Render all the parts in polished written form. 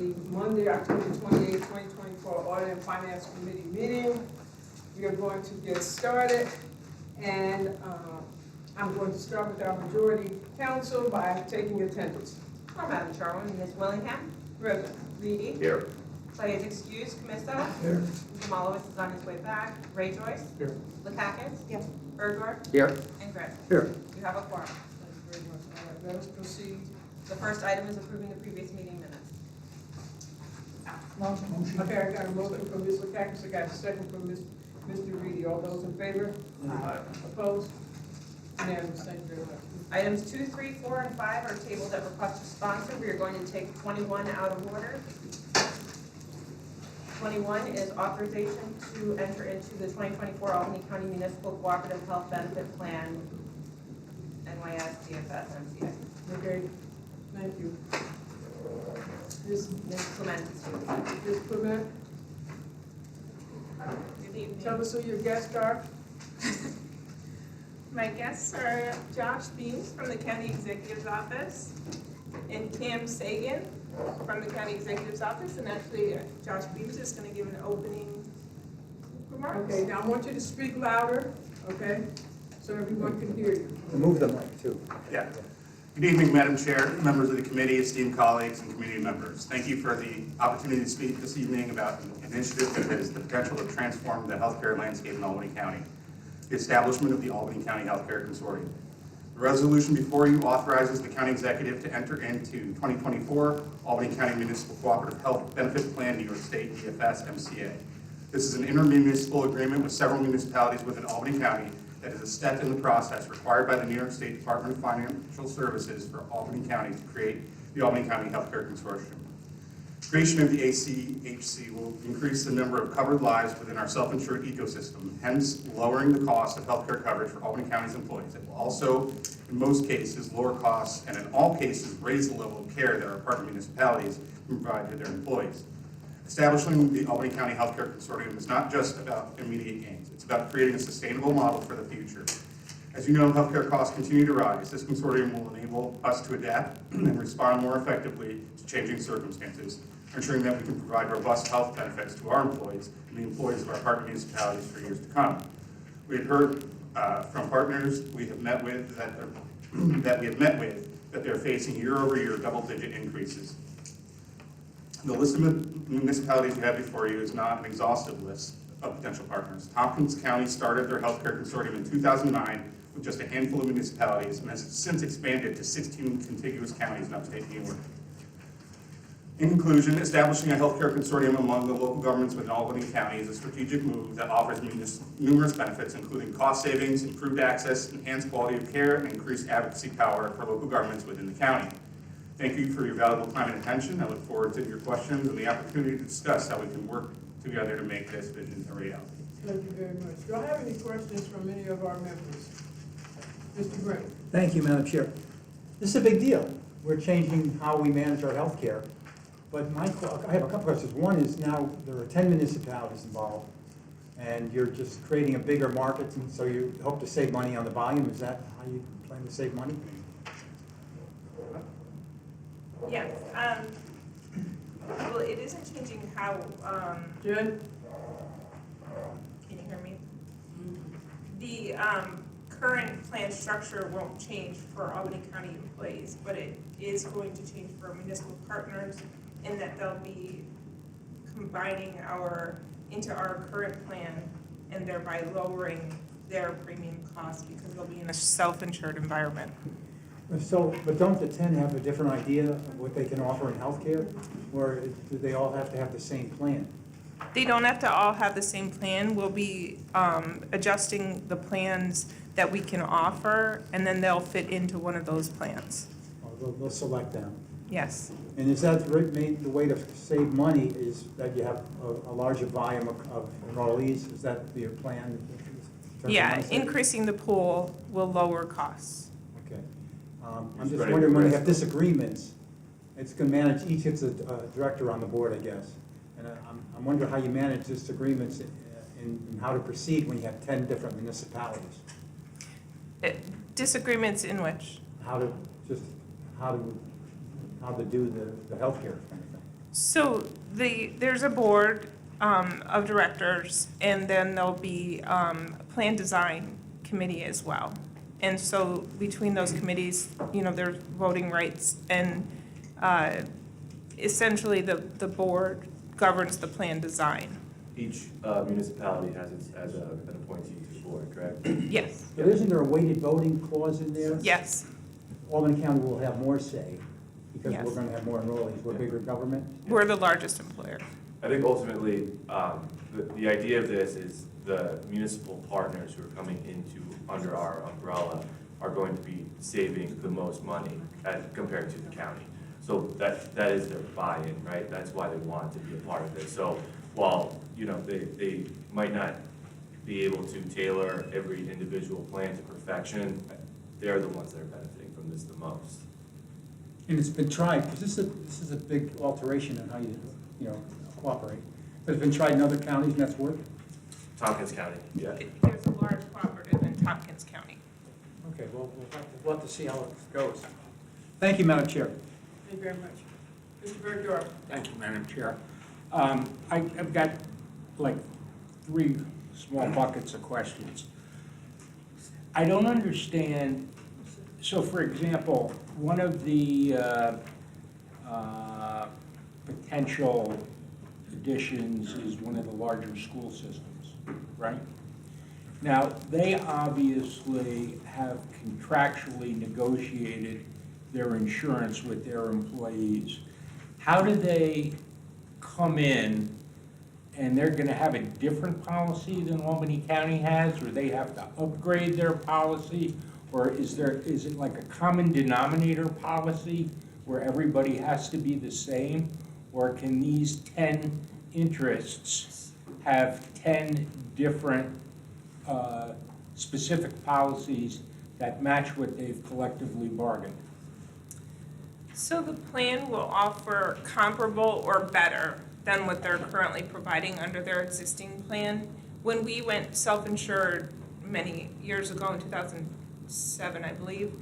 Monday, October 28, 2024, Audit and Finance Committee meeting. We are going to get started, and I'm going to start with our majority council by taking attendance. Madam Chairwoman, Ms. Willingham. Present. Reedy. Here. Clay is excused. Camiso. Here. Jamalowitz is on his way back. Ray Joyce. Here. Lakakis. Yes. Bergor. Here. And Grimm. Here. You have a quorum. Thank you very much. All right, let us proceed. The first item is approving the previous meeting minutes. Okay, I got a motion from Ms. Lakakis, I got a second from Mr. Reedy. All those in favor? Aye. Opposed? Unanimous. Thank you very much. Items 2, 3, 4, and 5 are tabled at request of sponsor. We are going to take 21 out of order. 21 is authorization to enter into the 2024 Albany County Municipal Cooperative Health Benefit Plan, NYS DFS MCA. Okay, thank you. Ms. Clement. Ms. Clement, Good evening. tell us who your guests are. My guests are Josh Beams from the County Executive's Office and Cam Sagan from the County Executive's Office. And actually, Josh Beams is going to give an opening remarks. Okay, now I want you to speak louder, okay, so everyone can hear you. Move the mic too. Yeah. Good evening, Madam Chair, members of the committee, esteemed colleagues, and community members. Thank you for the opportunity to speak this evening about an initiative that has the potential to transform the healthcare landscape in Albany County, the establishment of the Albany County Healthcare Consortium. The resolution before you authorizes the county executive to enter into 2024 Albany County Municipal Cooperative Health Benefit Plan, New York State DFS MCA. This is an intermunicipal agreement with several municipalities within Albany County that is a step in the process required by the New York State Department of Financial Services for Albany County to create the Albany County Healthcare Consortium. Creation of the ACHC will increase the number of covered lives within our self-insured ecosystem, hence lowering the cost of healthcare coverage for Albany County's employees. It will also, in most cases, lower costs and in all cases raise the level of care that our partner municipalities can provide to their employees. Establishing the Albany County Healthcare Consortium is not just about immediate gains. It's about creating a sustainable model for the future. As you know, healthcare costs continue to rise. This consortium will enable us to adapt and respond more effectively to changing circumstances, ensuring that we can provide robust health benefits to our employees and the employees of our partner municipalities for years to come. We have heard from partners we have met with that they're facing year-over-year double-digit increases. The list of municipalities you have before you is not an exhaustive list of potential partners. Tompkins County started their healthcare consortium in 2009 with just a handful of municipalities and has since expanded to 16 contiguous counties in upstate New York. In conclusion, establishing a healthcare consortium among the local governments within Albany County is a strategic move that offers numerous benefits, including cost savings, improved access, enhanced quality of care, and increased advocacy power for local governments within the county. Thank you for your valuable time and attention. I look forward to your questions and the opportunity to discuss how we can work together to make this vision a reality. Thank you very much. Do I have any questions from any of our members? Mr. Green. Thank you, Madam Chair. This is a big deal. We're changing how we manage our health care. But I have a couple questions. One is now there are 10 municipalities involved, and you're just creating a bigger market, and so you hope to save money on the volume. Is that how you plan to save money? Yes. Well, it isn't changing how, Jen? can you hear me? The current plan structure won't change for Albany County employees, but it is going to change for municipal partners in that they'll be combining into our current plan and thereby lowering their premium costs because they'll be in a self-insured environment. So, but don't the 10 have a different idea of what they can offer in healthcare, or do they all have to have the same plan? They don't have to all have the same plan. We'll be adjusting the plans that we can offer, and then they'll fit into one of those plans. Or they'll select them. Yes. And is that the way to save money is that you have a larger volume of enrollees? Is that your plan? Yeah, increasing the pool will lower costs. Okay. I'm just wondering, when you have disagreements, it's going to manage, each gets a director on the board, I guess. And I'm wondering how you manage disagreements and how to proceed when you have 10 different municipalities. Disagreements in which? How to do the healthcare kind of thing. So there's a board of directors, and then there'll be a plan design committee as well. And so between those committees, there's voting rights, and essentially the board governs the plan design. Each municipality has an appointee to the board, correct? Yes, But isn't there a weighted voting clause in there? yes, Albany County will have more say, because Yes. we're gonna have more enrollees, we're a bigger government. we're the largest employer. I think ultimately, the idea of this is the municipal partners who are coming under our umbrella are going to be saving the most money compared to the county. So that is their buy-in, right? That's why they want to be a part of this. So while, they might not be able to tailor every individual plan to perfection, they're the ones that are benefiting from this the most. And it's been tried, because this is a big alteration in how you cooperate. But it's been tried in other counties, and that's worked? Tompkins County, yeah. There's a large cooperative in Tompkins County. Okay, well, we'll have to see how it goes. Thank you, Madam Chair. Thank you very much. Mr. Bergdorf. Thank you, Madam Chair. I've got like 3 small buckets of questions. I don't understand, so for example, one of the potential additions is one of the larger school systems, right? Now, they obviously have contractually negotiated their insurance with their employees. How do they come in and they're gonna have a different policy than Albany County has, or they have to upgrade their policy? Or is it like a common denominator policy where everybody has to be the same? Or can these 10 interests have 10 different specific policies that match what they've collectively bargained? So the plan will offer comparable or better than what they're currently providing under their existing plan. When we went self-insured many years ago in 2007, I believe,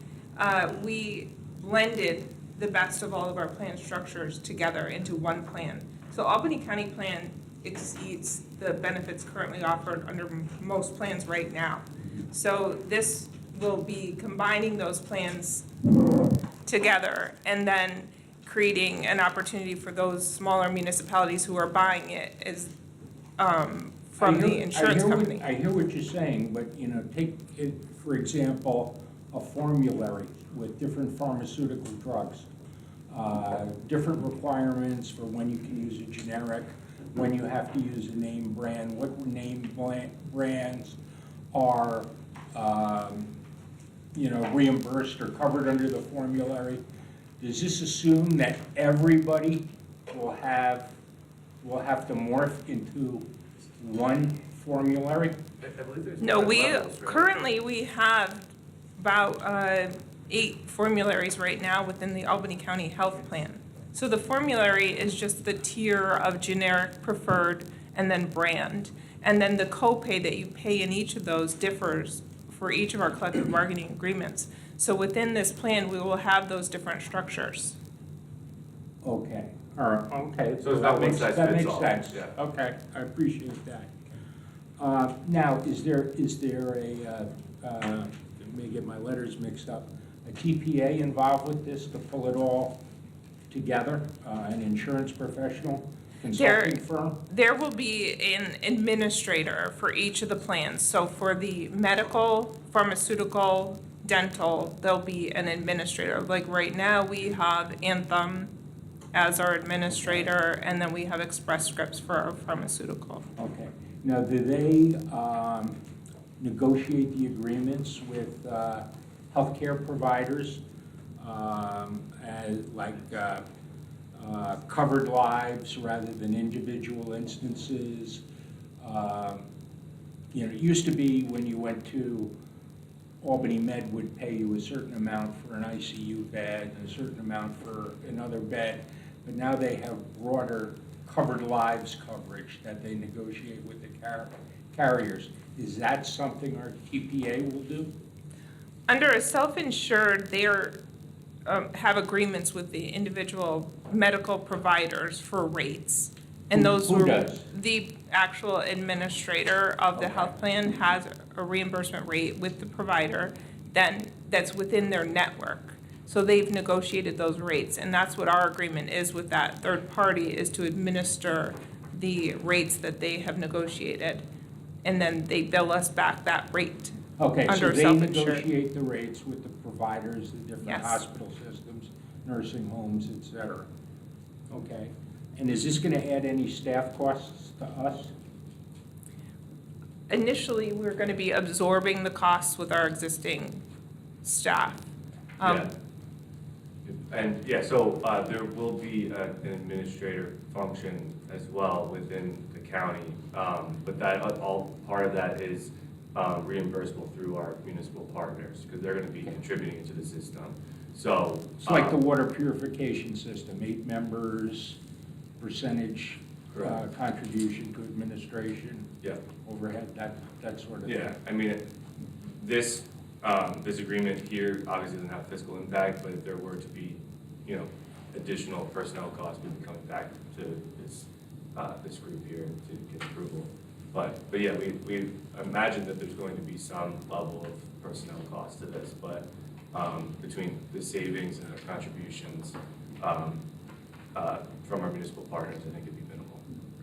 we blended the best of all of our plan structures together into one plan. So Albany County plan exceeds the benefits currently offered under most plans right now. So this will be combining those plans together and then creating an opportunity for those smaller municipalities who are buying it is from the insurance company. I hear what you're saying, but take it, for example, a formulary with different pharmaceutical drugs, different requirements for when you can use a generic, when you have to use a name brand, what name brands are reimbursed or covered under the formulary. Does this assume that everybody will have to morph into one formulary? I believe there's No, different levels, right? currently we have about 8 formularies right now within the Albany County Health Plan. So the formulary is just the tier of generic, preferred, and then brand. And then the copay that you pay in each of those differs for each of our collective bargaining agreements. So within this plan, we will have those different structures. Okay, all right, okay. So it's not one size That fits makes all, sense. yeah. Okay, I appreciate that. Now, is there a, may get my letters mixed up, a TPA involved with this to pull it all together, an insurance professional, consulting firm? There will be an administrator for each of the plans. So for the medical, pharmaceutical, dental, there'll be an administrator. Like right now, we have Anthem as our administrator, and then we have Express Scripts for our pharmaceutical. Okay. Now, do they negotiate the agreements with healthcare providers, covered lives rather than individual instances? It used to be when you went to Albany Med would pay you a certain amount for an ICU bed and a certain amount for another bed, but now they have broader covered lives coverage that they negotiate with the carriers. Is that something our TPA will do? Under a self-insured, they have agreements with the individual medical providers for rates. And Who- those who were, does? the actual administrator of the Okay. health plan has a reimbursement rate with the provider that's within their network. So they've negotiated those rates, and that's what our agreement is with that third party, is to administer the rates that they have negotiated. And then they bill us back that rate. Okay, so Under they self-insured. negotiate the rates with the providers, the different Yes. hospital systems, nursing homes, et cetera. Okay, and is this gonna add any staff costs to us? Initially, we're gonna be absorbing the costs with our existing staff. Yeah. And, yeah, so there will be an administrator function as well within the county. But that, all, part of that is reimbursable through our municipal partners, because they're gonna be contributing to the system. So. It's like the water purification system, 8 members, percentage Correct. contribution to administration, Yeah. overhead, that sort of thing. Yeah, I mean, this agreement here obviously doesn't have fiscal impact, but if there were to be, additional personnel costs, we'd be coming back to this group here to get approval. But yeah, we imagine that there's going to be some level of personnel cost to this, but between the savings and the contributions from our municipal partners, I think it'd be minimal.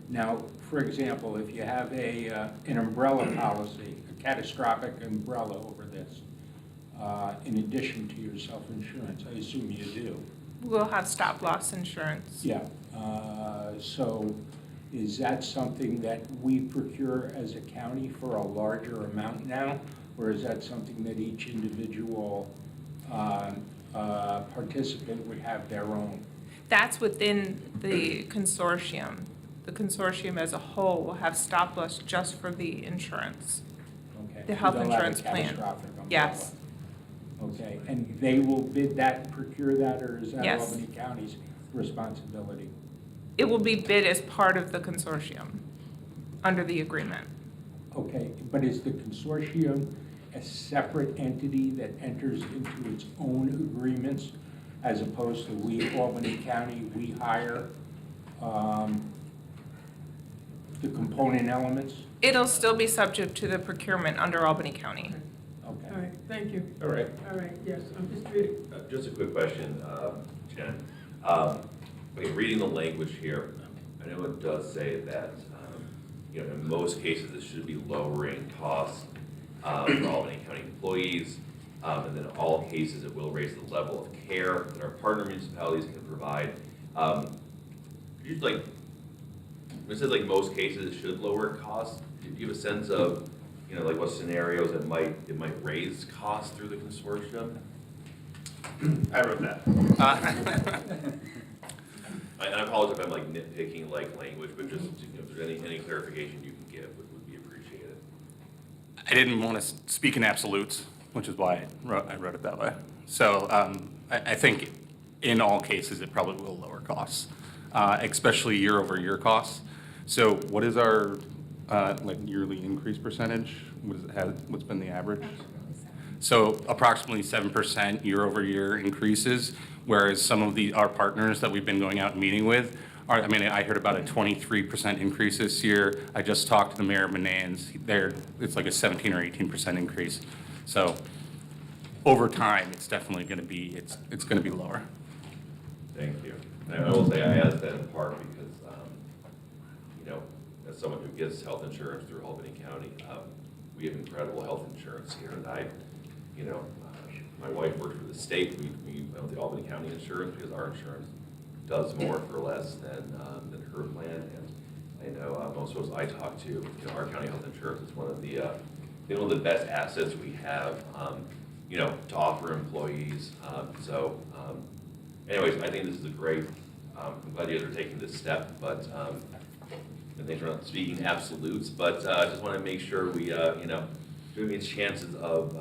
Now, for example, if you have an umbrella policy, a catastrophic umbrella over this, in addition to your self-insurance, I assume you do. We'll have stop-loss insurance. Yeah, so is that something that we procure as a county for a larger amount now? Or is that something that each individual participant would have their own? That's within the consortium. The consortium as a whole will have stop-loss just for the insurance. Okay. The health They'll have a insurance plan. catastrophic umbrella. Yes. Okay, and they will bid that and procure that, or is that Yes. Albany County's responsibility? It will be bid as part of the consortium under the agreement. Okay, but is the consortium a separate entity that enters into its own agreements as opposed to we, Albany County, we hire the component elements? It'll still be subject to the procurement under Albany County. Okay. All right, thank you. All right, All right, yes, just reading. just a quick question, Jen. Okay, reading the language here, I know it does say that, in most cases, this should be lowering costs for Albany County employees. And then in all cases, it will raise the level of care that our partner municipalities can provide. Could you when it says most cases, it should lower costs, do you have a sense of, what scenarios it might raise costs through the consortium? I wrote that. And I apologize if I'm nitpicking language, but just, if there's any clarification you can give would be appreciated. I didn't want to speak in absolutes, which is why I wrote it that way. So I think in all cases, it probably will lower costs, especially year-over-year costs. So what is our yearly increase percentage? What's been the average? So approximately 7% year-over-year increases, whereas some of our partners that we've been going out and meeting with I heard about a 23% increase this year. I just talked to the mayor of Manans. It's like a 17 or 18% increase. So over time, it's definitely going to be, it's going to be lower. Thank you. And I will say I asked that in part because, as someone who gets health insurance through Albany County, we have incredible health insurance here. And my wife works for the state. We went with the Albany County insurance because our insurance does more for less than her plan. And I know most of us I talk to, our county health insurance is one of the best assets we have, to offer employees. Anyways, I think this is a great, I'm glad you guys are taking this step, but, and thanks for not speaking absolutes, but I just want to make sure we, giving its chances of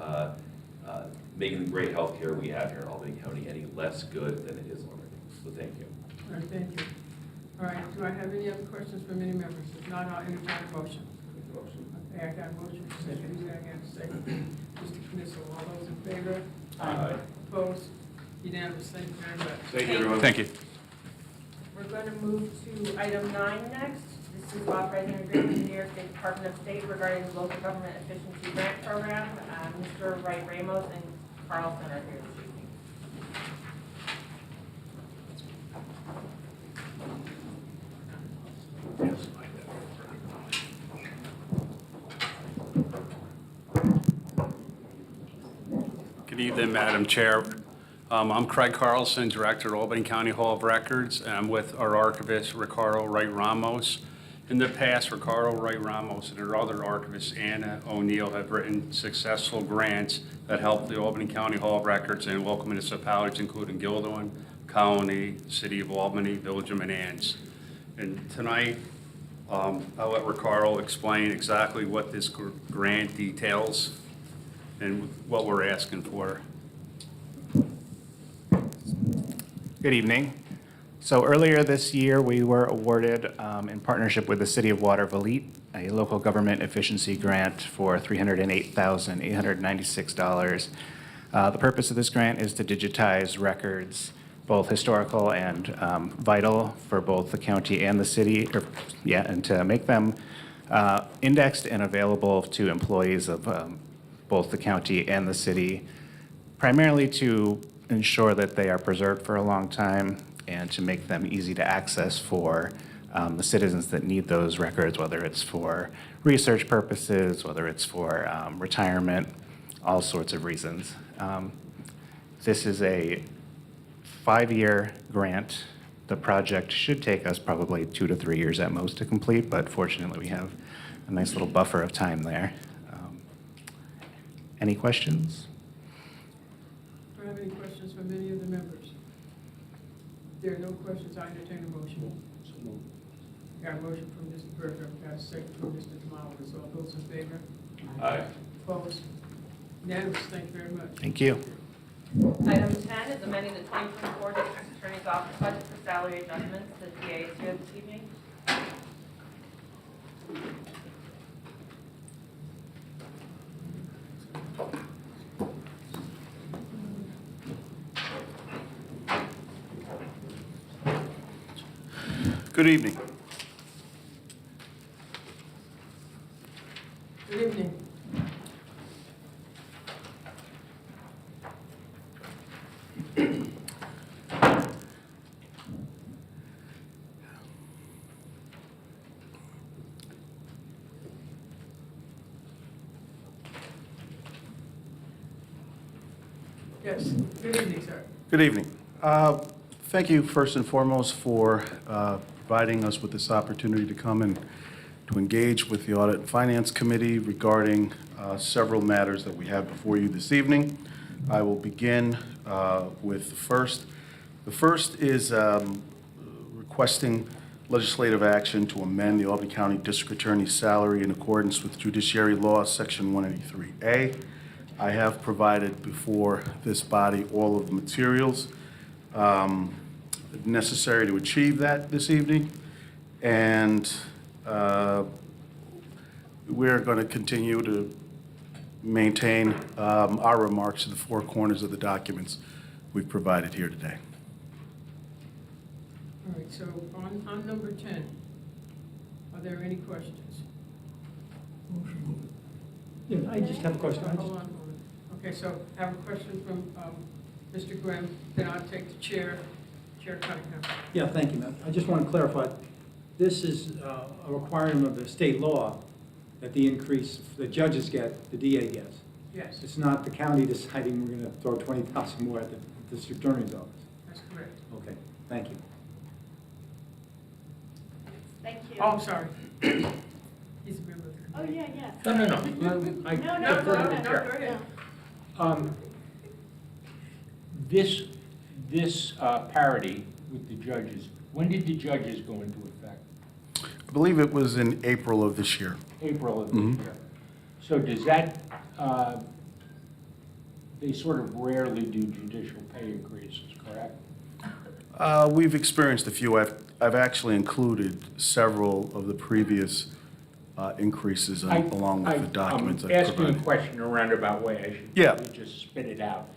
making the great healthcare we have here in Albany County any less good than it is already. So thank you. All right, thank you. All right, do I have any other questions from any members? If not, I'll entertain a motion. Okay, I got a motion, second, I got a second. Mr. Knissel, all those in favor? Aye. Opposed? Unanimous, thank you very much. Thank you, everyone. Thank you. We're going to move to item 9 next. This is authorizing agreement with the New York State Department of State regarding the local government efficiency grant program. Mr. Wright Ramos and Carlson are here this evening. Good evening, Madam Chair. I'm Craig Carlson, Director at Albany County Hall of Records, and I'm with our archivist, Ricardo Wright Ramos. In the past, Ricardo Wright Ramos and our other archivist, Anna O'Neill, have written successful grants that help the Albany County Hall of Records and local municipalities, including Gilderland, Colony, City of Albany, Village of Manans. And tonight, I'll let Ricardo explain exactly what this grant details and what we're asking for. Good evening. So earlier this year, we were awarded, in partnership with the City of Waterville, a local government efficiency grant for $308,896. The purpose of this grant is to digitize records, both historical and vital, for both the county and the city, and to make them indexed and available to employees of both the county and the city, primarily to ensure that they are preserved for a long time and to make them easy to access for the citizens that need those records, whether it's for research purposes, whether it's for retirement, all sorts of reasons. This is a 5-year grant. The project should take us probably 2 to 3 years at most to complete, but fortunately we have a nice little buffer of time there. Any questions? Do I have any questions from any of the members? If there are no questions, I entertain a motion. Got a motion from Mr. Berger, got a second from Mr. Tamales. All those in favor? Aye. Opposed? Unanimous, thank you very much. Thank you. Item 10 is amending the 2024 District Attorney's Office budget for salary adjustments. The DA is here this evening. Good evening. Good evening. Yes, good evening, sir. Good evening. Thank you first and foremost for providing us with this opportunity to come and to engage with the Audit and Finance Committee regarding several matters that we have before you this evening. I will begin with the first. The first is requesting legislative action to amend the Albany County District Attorney's salary in accordance with Judiciary Law, Section 183A. I have provided before this body all of the materials necessary to achieve that this evening, and we're going to continue to maintain our remarks to the 4 corners of the documents we've provided here today. All right, so on number 10, are there any questions? Yeah, I just have a question. Hold on. Okay, so I have a question from Mr. Grimm, then I'll take the chair, Chair Cunningham. Yeah, thank you, ma'am. I just want to clarify, this is a requirement of the state law that the increase the judges get, the DA gets. Yes, It's not the county deciding we're going to throw 20,000 more at the district attorney's office. that's correct. Okay, thank you. Thank you. Oh, I'm sorry. He's a member of the Oh, committee. yeah, yeah. No. No, I no, defer to the no, chair. go ahead. This parity with the judges, when did the judges go into effect? I believe it was in April of this year. April of this year. So does that, they sort of rarely do judicial pay increases, correct? We've experienced a few. I've actually included several of the previous increases along with the documents I've I'm asking a provided. question in a roundabout way. I should Yeah. probably just spit it out.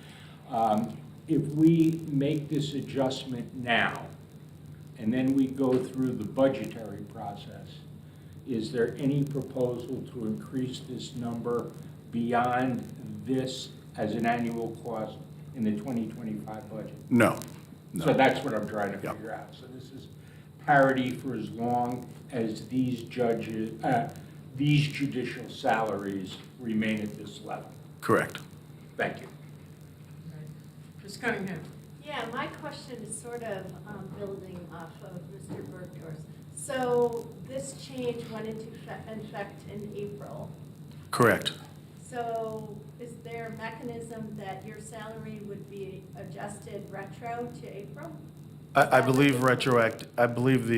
If we make this adjustment now, and then we go through the budgetary process, is there any proposal to increase this number beyond this as an annual cost in the 2025 budget? No. So that's what I'm trying to Yeah. figure out. So this is parity for as long as these judges, these judicial salaries remain at this level. Correct. Thank you. Ms. Cunningham? Yeah, my question is sort of building off of Mr. Bergdorf's. So this change went into effect in April. Correct. So is there a mechanism that your salary would be adjusted retro to April? I believe I believe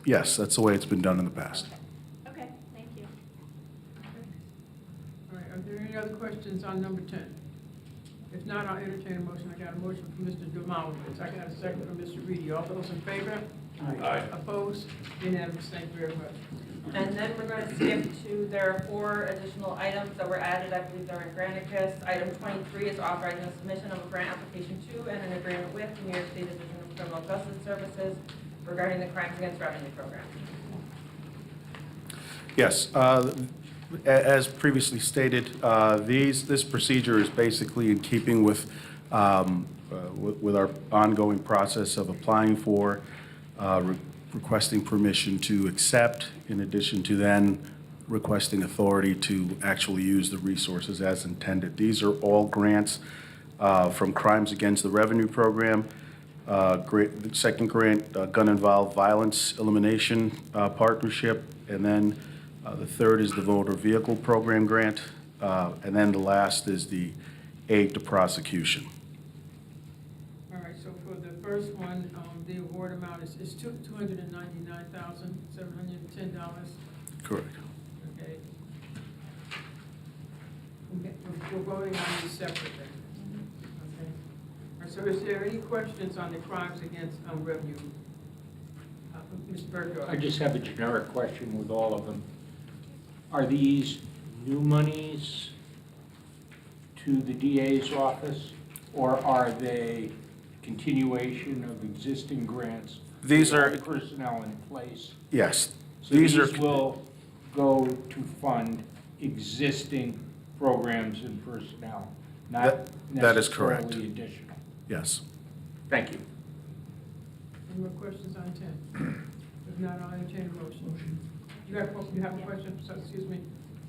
yes, that's the way it's been done in the past. Okay, thank you. All right, are there any other questions on number 10? If not, I'll entertain a motion. I got a motion from Mr. Demowitz. I got a second from Mr. Reedy. All those in favor? Aye. Opposed? Unanimous. Thank you very much. And then we're going to skip to, there are 4 additional items that were added, I believe they're in Granicus. Item 23 is authorizing the submission of a grant application to and an agreement with the New York State Division of Criminal Justice Services regarding the Crimes Against Revenue Program. Yes, as previously stated, this procedure is basically in keeping with our ongoing process of applying for, requesting permission to accept, in addition to then requesting authority to actually use the resources as intended. These are all grants from Crimes Against the Revenue Program. The second grant, Gun Involved Violence Elimination Partnership, and then the third is the Motor Vehicle Program grant, and then the last is the Aid to Prosecution. All right, so for the first one, the award amount is $299,710. Correct. Okay. We're voting on these separately. Okay. All right, so is there any questions on the Crimes Against Revenue? Mr. Bergdorf? I just have a generic question with all of them. Are these new monies to the DA's office, or are they continuation of existing grants? These are, Personnel in place. yes, So these are, will go to fund existing programs and personnel, not That is correct. necessarily additional. yes. Thank you. Any more questions on 10? If not, I'll entertain a motion. You have a question? So, excuse me,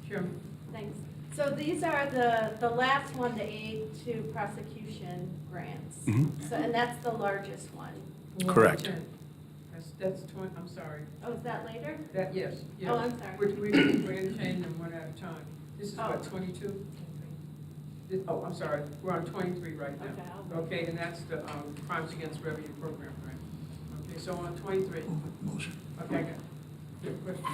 Chairman. Thanks. So these are the last one, the aid to prosecution grants. Mhm. So, and that's the largest one. Correct. 10. That's 20, I'm sorry. Oh, is that later? That, yes, yes. Oh, I'm sorry. We're entertaining them one at a time. This is what, 22? Oh, I'm sorry, we're on 23 right now. Okay, I'll- Okay, and that's the Crimes Against Revenue Program, right? Okay, so on 23. Motion. Okay, I got, you have a question?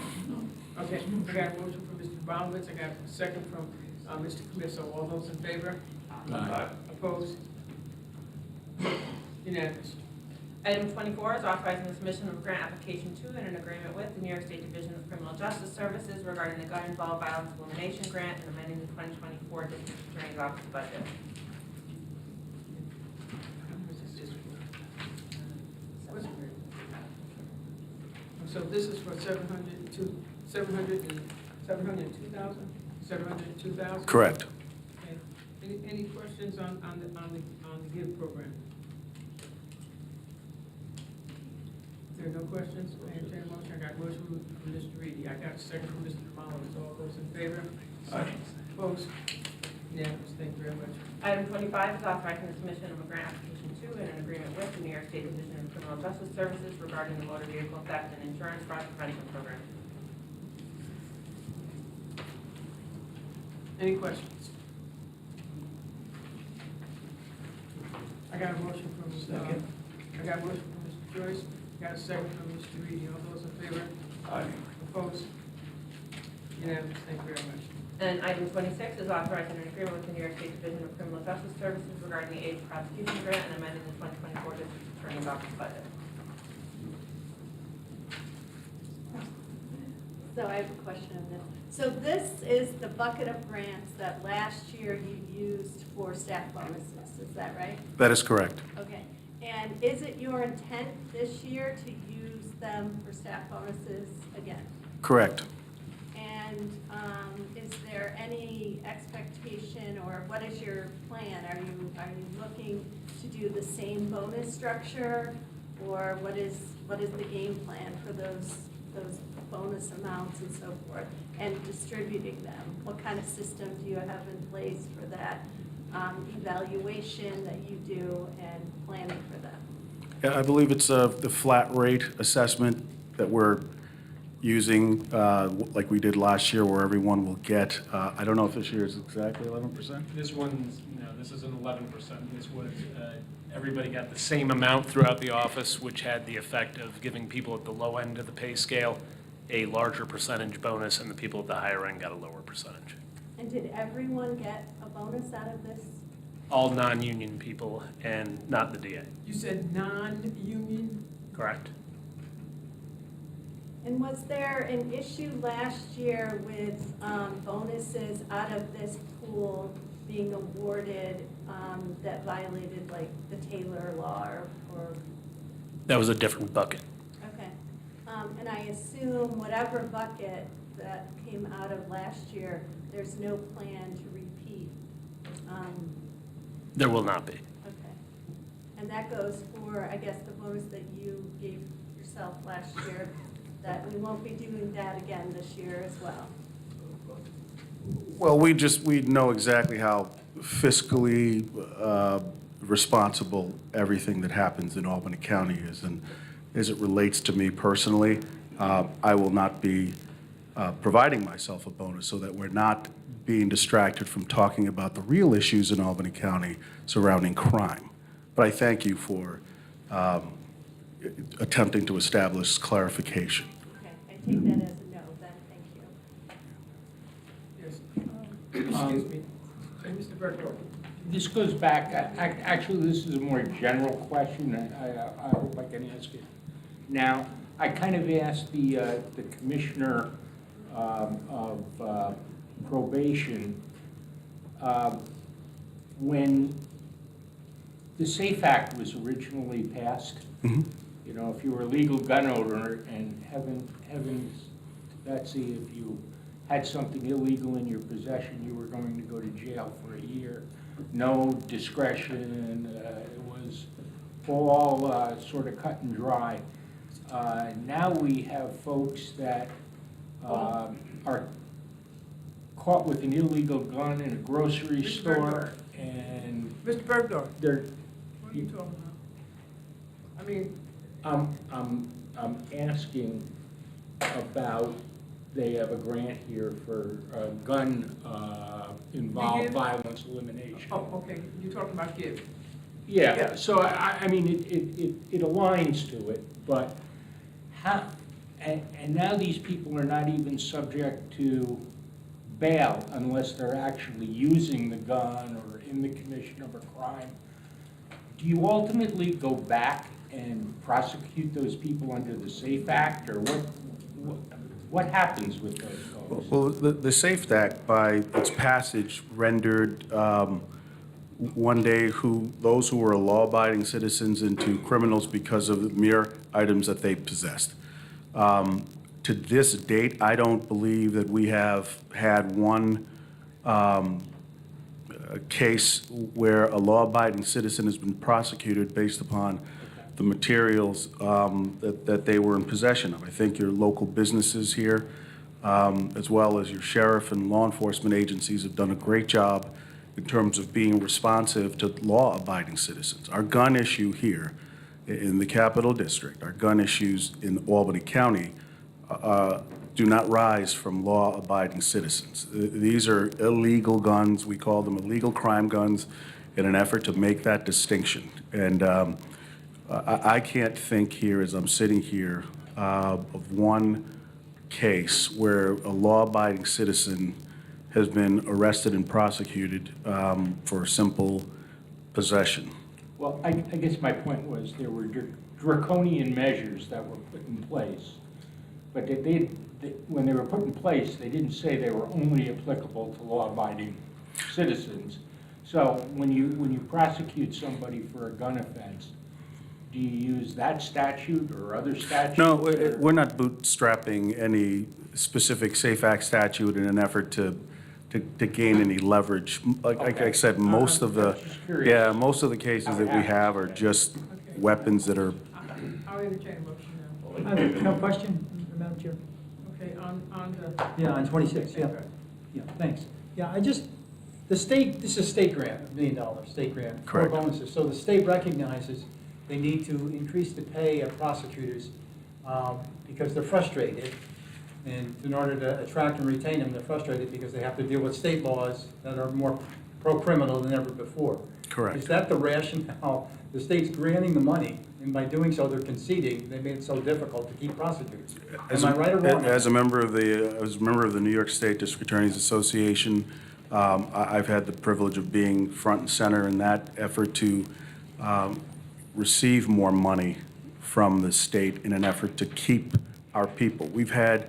Okay, I got a motion from Mr. Bonowitz, I got a second from Mr. Camiso. All those in favor? Aye. Opposed? Unanimous. Item 24 is authorizing the submission of a grant application to and an agreement with the New York State Division of Criminal Justice Services regarding the Gun Involved Violence Elimination Grant and amending the 2024 District Attorney's Office budget. So this is for 702,000? Correct. Okay. Any questions on the GIVE program? If there are no questions, I entertain a motion. I got a motion from Mr. Reedy. I got a second from Mr. Mullins. All those in favor? Aye. Opposed? Unanimous. Thank you very much. Item 25 is authorizing the submission of a grant application to and an agreement with the New York State Division of Criminal Justice Services regarding the motor vehicle theft and insurance fraud prevention program. Any questions? I got a motion from Mr. Joyce. Got a second from Mr. Reedy. All those in favor? Aye. Opposed? Unanimous. Thank you very much. And item 26 is authorizing an agreement with the New York State Division of Criminal Justice Services regarding the Aid to Prosecution Grant and amending the 2024 District Attorney's Office budget. So I have a question on this. So this is the bucket of grants that last year you used for staff bonuses, is that right? That is correct. Okay. And is it your intent this year to use them for staff bonuses again? Correct. And is there any expectation, or what is your plan? Are you looking to do the same bonus structure, or what is the game plan for those bonus amounts and so forth, and distributing them? What kind of system do you have in place for that evaluation that you do and planning for them? Yeah, I believe it's the flat rate assessment that we're using, like we did last year, where everyone will get, I don't know if this year is exactly 11%? This one's, no, this is an 11%. This was, everybody got the same amount throughout the office, which had the effect of giving people at the low end of the pay scale a larger percentage bonus, and the people at the higher end got a lower percentage. And did everyone get a bonus out of this? All non-union people and not the DA. You said non-union? Correct. And was there an issue last year with bonuses out of this pool being awarded that violated like the Taylor law or? That was a different bucket. Okay. And I assume whatever bucket that came out of last year, there's no plan to repeat. There will not be. Okay. And that goes for, I guess, the bonus that you gave yourself last year, that we won't be doing that again this year as well. Well, we know exactly how fiscally responsible everything that happens in Albany County is, and as it relates to me personally, I will not be providing myself a bonus so that we're not being distracted from talking about the real issues in Albany County surrounding crime. But I thank you for attempting to establish clarification. Okay, I take that as a no, then, thank you. Yes. Excuse me. Mr. Bergdorf. This goes back, actually, this is a more general question, I hope I can ask it. Now, I kind of asked the commissioner of probation, when the SAFE Act was originally passed, you know, if you were a legal gun owner, and heavens, Betsy, if you had something illegal in your possession, you were going to go to jail for a year. No discretion, it was all sort of cut and dry. Now we have folks that are caught with an illegal gun in a grocery Mr. store, Bergdorf. and Mr. Bergdorf, they're, what are you talking about? I mean, I'm asking about, they have a grant here for gun involved Give? violence elimination. oh, okay, you're talking about give. Yeah, Yeah. so I mean, it aligns to it, but how, and now these people are not even subject to bail unless they're actually using the gun or in the commission of a crime. Do you ultimately go back and prosecute those people under the SAFE Act, or what happens with those folks? Well, the SAFE Act, by its passage, rendered one day those who were law-abiding citizens into criminals because of the mere items that they possessed. To this date, I don't believe that we have had one case where a law-abiding citizen has been prosecuted based upon the materials that they were in possession of. I think your local businesses here, as well as your sheriff and law enforcement agencies, have done a great job in terms of being responsive to law-abiding citizens. Our gun issue here in the Capital District, our gun issues in Albany County do not rise from law-abiding citizens. These are illegal guns. We call them illegal crime guns in an effort to make that distinction. And I can't think here, as I'm sitting here, of one case where a law-abiding citizen has been arrested and prosecuted for simple possession. Well, I guess my point was there were draconian measures that were put in place, but when they were put in place, they didn't say they were only applicable to law-abiding citizens. So when you prosecute somebody for a gun offense, do you use that statute or other statutes? No, or- we're not bootstrapping any specific SAFE Act statute in an effort to gain any leverage. Like I said, most of the, Just curious. yeah, most of the cases that we have are just weapons that are, I'll entertain a motion now. I have no question, Madam Chair. Okay, on the. Yeah, on 26, yeah. Yeah, thanks. Yeah, the state, this is a state grant, $1 million state grant. Correct. For bonuses. So the state recognizes they need to increase the pay of prosecutors because they're frustrated. And in order to attract and retain them, they're frustrated because they have to deal with state laws that are more pro-criminal than ever before. correct. Is that the rationale? The state's granting the money, and by doing so, they're conceding they made it so difficult to keep prosecutors. Am I right or wrong? As a member of the New York State District Attorneys Association, I've had the privilege of being front and center in that effort to receive more money from the state in an effort to keep our people. We've had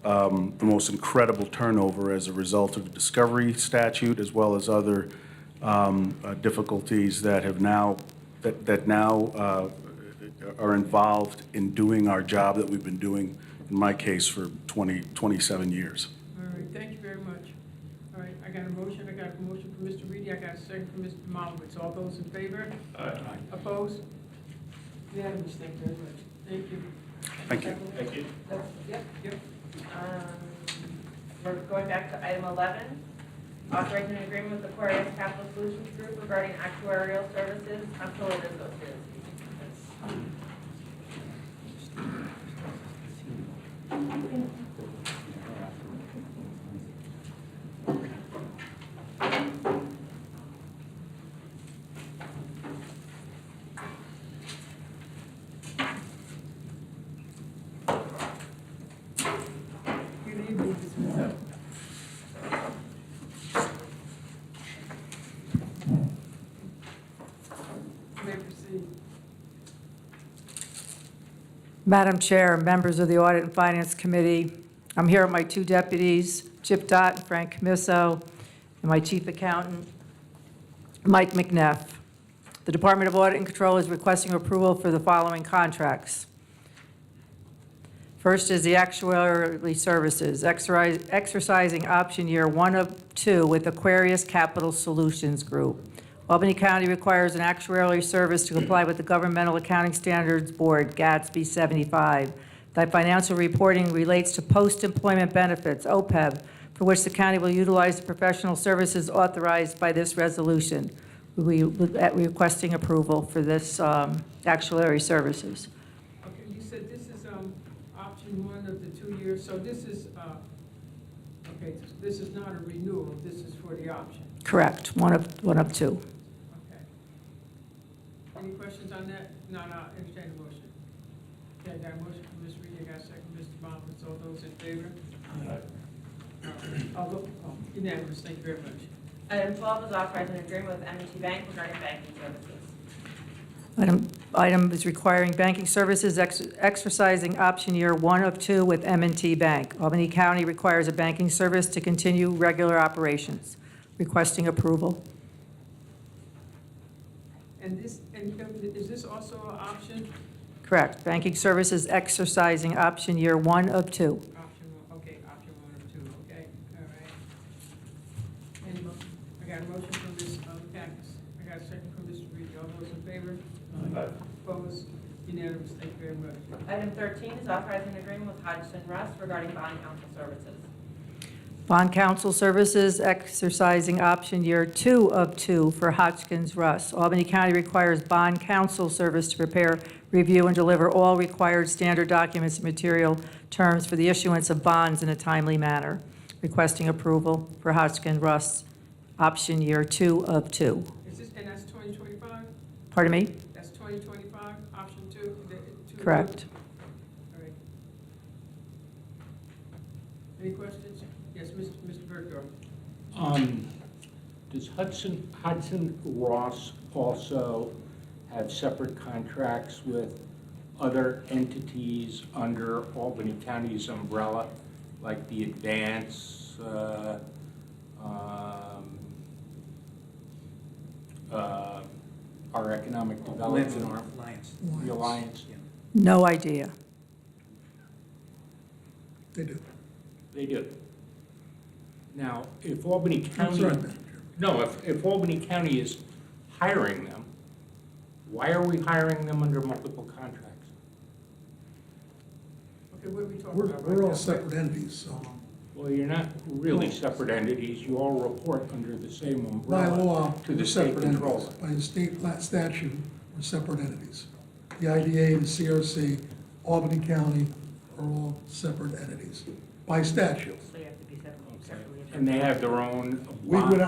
the most incredible turnover as a result of the discovery statute, as well as other difficulties that have now are involved in doing our job that we've been doing, in my case, for 27 years. All right, thank you very much. All right, I got a motion from Mr. Reedy, I got a second from Mr. Malowitz. All those in favor? Aye. Opposed? Unanimous, thank you very much. Thank you. Thank you. Thank you. Yep. We're going back to item 11, authorizing an agreement with the Aquarius Capital Solutions Group regarding actuarial services. I'm told it is those. Good evening, Mr. Mizel. You may proceed. Madam Chair, members of the Audit and Finance Committee, I'm here with my two deputies, Chip Dott and Frank Camiso, and my chief accountant, Mike McNeff. The Department of Audit and Control is requesting approval for the following contracts. First is the actuarial services, exercising option year 1 of 2 with Aquarius Capital Solutions Group. Albany County requires an actuarial service to comply with the Governmental Accounting Standards Board, GATSB 75. That financial reporting relates to post-employment benefits, OPEB, for which the county will utilize the professional services authorized by this resolution. We're requesting approval for this actuarial services. Okay, you said this is option 1 of the 2 years, so this is, okay, this is not a renewal, this is for the option. Correct, one of 2. Okay. Any questions on that? No, entertain the motion. Okay, I got a motion from Ms. Reed, I got a second from Mr. Malowitz. All those in favor? Unanimous, thank you very much. Item 12 is authorizing an agreement with M&T Bank regarding banking services. Item is requiring banking services, exercising option year 1 of 2 with M&T Bank. Albany County requires a banking service to continue regular operations. Requesting approval. And is this also an option? Correct. Banking services exercising option year 1 of 2. Option 1, okay, option 1 of 2, okay, all right. And I got a motion from Ms. Lucas. I got a second from Mr. Reed. All those in favor? Aye. Opposed? Unanimous, thank you very much. Item 13 is authorizing an agreement with Hodgson Russ regarding bond counsel services. Bond counsel services exercising option year 2 of 2 for Hodgkins Russ. Albany County requires bond counsel service to prepare, review, and deliver all required standard documents and material terms for the issuance of bonds in a timely manner. Requesting approval for Hodgkins Russ, option year 2 of 2. Is this, and that's 2025? Pardon me? That's 2025, option 2? Correct. All right. Any questions? Yes, Mr. Bergdorf. Does Hudson Ross also have separate contracts with other entities under Albany County's umbrella, like the Advance, our economic development arm? Alliance. The Alliance, yeah. No idea. They do. They do. Now, if Albany I'm County, sorry, Madam Chair. no, if Albany County is hiring them, why are we hiring them under multiple contracts? Okay, what are we talking We're, about right we're all now? separate entities, so Well, you're not really separate entities, you all report under the same by umbrella law, to we're the state separate controller. entities. By the state statute, we're separate entities. The IDA, the CRC, Albany County are all separate entities by statute. So you have to be separately. And they have their own We bond. go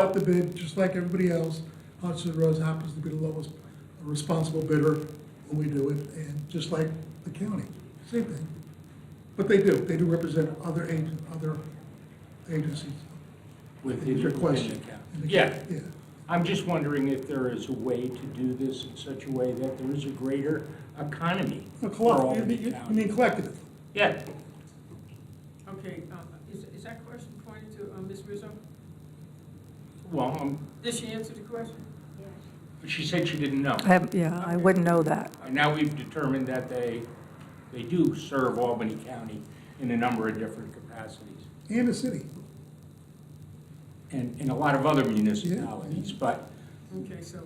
out to bid, just like everybody else. Hudson Rose happens to be the lowest responsible bidder when we do it, and just like the county, same thing. But they do represent other agencies. Within Is your the question? county. Yeah. Yeah. I'm just wondering if there is a way to do this in such a way that there is a greater economy for Albany You County. mean collectively? Yeah, Okay, is that question pointed to Ms. Rizzo? well, Did she answer the question? she said she didn't know. Yeah, I wouldn't know that. And now we've determined that they do serve Albany County in a number of different capacities. And the city. And in a lot of other municipalities, but Okay, so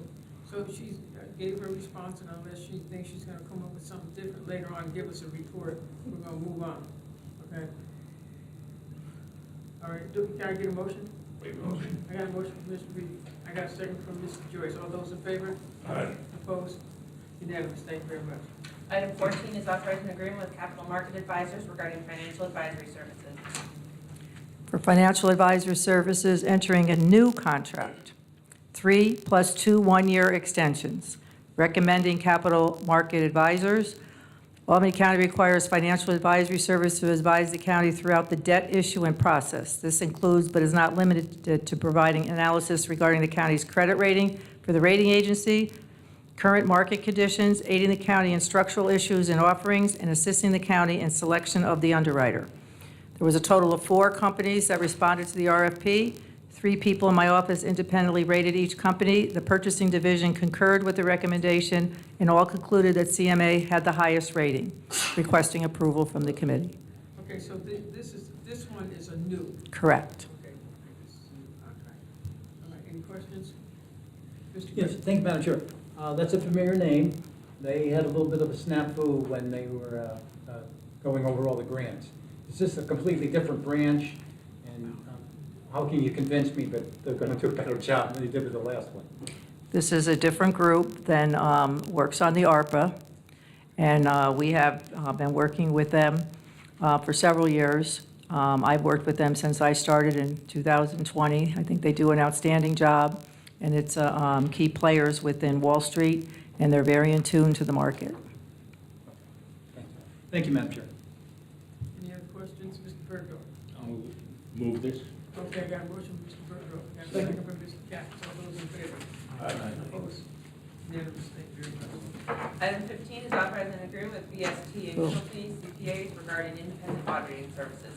she gave her response, and unless she thinks she's gonna come up with something different later on, give us a report, we're gonna move on, okay? All right, can I get a motion? Wait, motion. I got a motion from Mr. Reed, I got a second from Mr. Joyce, all those in favor? Aye. Opposed? Unanimous, thank you very much. Item 14 is authorizing agreement with Capital Market Advisors regarding financial advisory services. For financial advisor services, entering a new contract, 3 + 2 one-year extensions. Recommending Capital Market Advisors. Albany County requires financial advisory service to advise the county throughout the debt issuance process. This includes, but is not limited to, providing analysis regarding the county's credit rating for the rating agency, current market conditions, aiding the county in structural issues and offerings, and assisting the county in selection of the underwriter. There was a total of 4 companies that responded to the RFP. 3 people in my office independently rated each company. The purchasing division concurred with the recommendation and all concluded that CMA had the highest rating, requesting approval from the committee. Okay, so this one is a new, Correct. okay, this is a new contract. All right, any questions? Mr. Yes, Chris? thank you, Madam Chair. That's a familiar name. They had a little bit of a snafu when they were going over all the grants. Is this a completely different branch? And how can you convince me that they're going to do a better job than they did with the last one? This is a different group than works on the ARPA, and we have been working with them for several years. I've worked with them since I started in 2020. I think they do an outstanding job, and it's key players within Wall Street, and they're very in tune to the market. Thank you, Madam Chair. Any other questions, Mr. Bergo? I'll move this. Okay, I got a motion from Mr. Bergo, I got a second from Mr. Katz, all those in favor? Opposed? Unanimous, thank you very much. Item 15 is authorizing an agreement with BST and Realty CPAs regarding independent auditing services.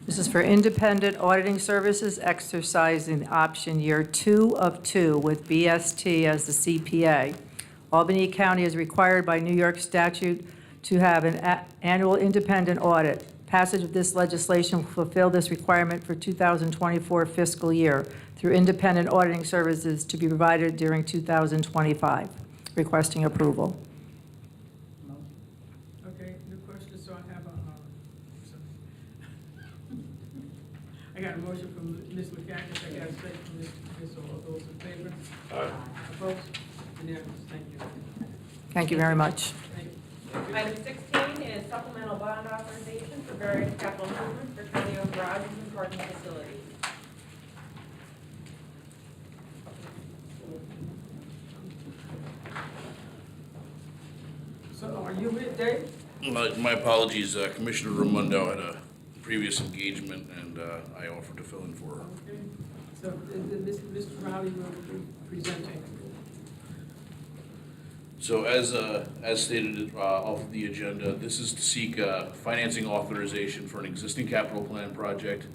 This is for independent auditing services, exercising option year 2 of 2 with BST as the CPA. Albany County is required by New York statute to have an annual independent audit. Passage of this legislation will fulfill this requirement for 2024 fiscal year through independent auditing services to be provided during 2025. Requesting approval. Okay, no questions, so I have I got a motion from Ms. McCackis, I got a second from Mr. Chris, all those in favor? Opposed? Unanimous, thank you. Thank you very much. Thank you. Item 16 is supplemental bond authorization for various capital improvements for county-owned garages and parking facilities. So are you with Dave? My apologies, Commissioner Raimondo had a previous engagement, and I offered to fill in for her. Okay, so Mr. Riley will be presenting. So as stated off of the agenda, this is to seek financing authorization for an existing capital plan project.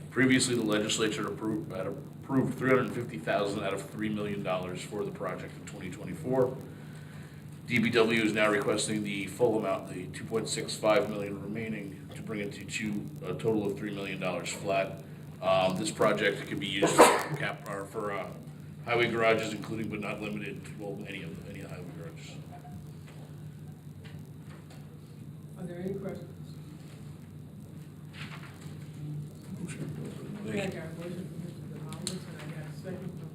Previously, the legislature had approved $350,000 out of $3 million for the project in 2024. DPW is now requesting the full amount, the $2.65 million remaining, to bring it to a total of $3 million flat. This project can be used for highway garages, including but not limited to, well, any highway garages. Are there any questions? Thank I you. got a motion from Mr. Demonis, and I got a second from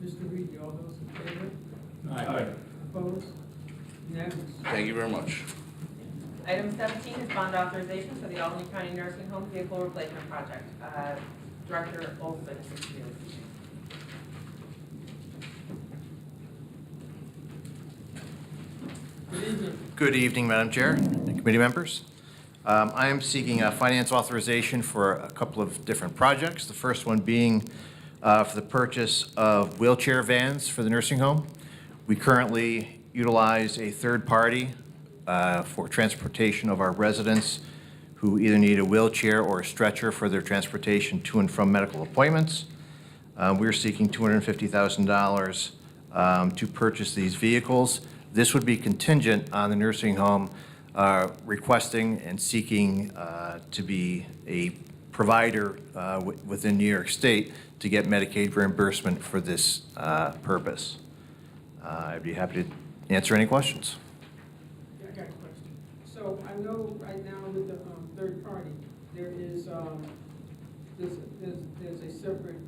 Mr. Reed. All those in favor? Aye. Opposed? Unanimous. Thank you very much. Item 17 is bond authorization for the Albany County Nursing Home Vehicle Replacement Project. Director Olson is here. Good evening. Good evening, Madam Chair and committee members. I am seeking finance authorization for a couple of different projects. The first one being for the purchase of wheelchair vans for the nursing home. We currently utilize a third party for transportation of our residents who either need a wheelchair or a stretcher for their transportation to and from medical appointments. We're seeking $250,000 to purchase these vehicles. This would be contingent on the nursing home requesting and seeking to be a provider within New York State to get Medicaid reimbursement for this purpose. I'd be happy to answer any questions. Yeah, I got a question. So I know right now with the third party, there is, there's a separate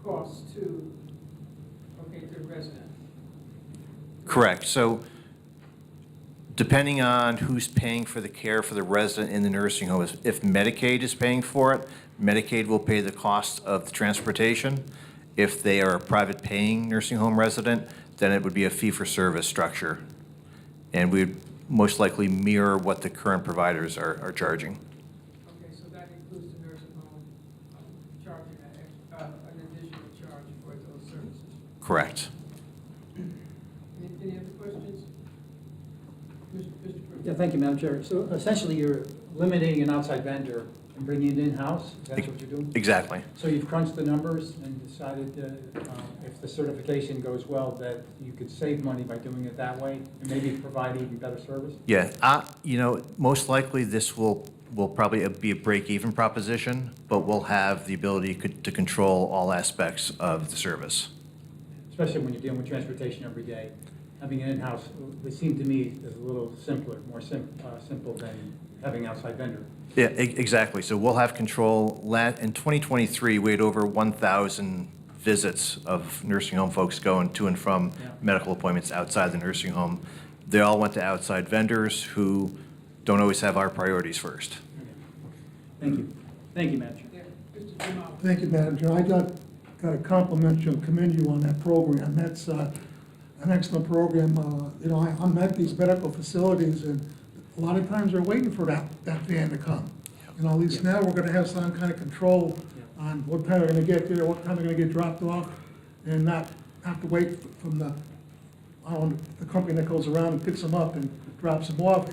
cost to, okay, to the resident. Correct. So depending on who's paying for the care for the resident in the nursing home, if Medicaid is paying for it, Medicaid will pay the cost of the transportation. If they are a private paying nursing home resident, then it would be a fee-for-service structure. And we would most likely mirror what the current providers are charging. Okay, so that includes the nursing home charging an additional charge for those services. Correct. Any other questions? Mr. Yeah, thank you, Madam Chair. So essentially, you're eliminating an outside vendor and bringing it in-house? That's what you're doing? Exactly. So you've crunched the numbers and decided if the certification goes well, that you could save money by doing it that way and maybe provide even better service? Yeah, most likely this will probably be a break-even proposition, but we'll have the ability to control all aspects of the service. Especially when you're dealing with transportation every day. Having it in-house, they seem to me is a little simpler, more simple than having outside vendor. Yeah, exactly. So we'll have control. In 2023, we had over 1,000 visits of nursing home folks going to and from medical appointments outside the nursing home. They all went to outside vendors who don't always have our priorities first. Thank you. Thank you, Madam Chair. Yeah, Mr. Jamal. Thank you, Madam Chair. I got to compliment you and commend you on that program. That's an excellent program. I'm at these medical facilities, and a lot of times they're waiting for that van to come. And at least now we're going to have some kind of control on what time they're going to get there, what time they're going to get dropped off, and not have to wait from the company that goes around and picks them up and drops them off.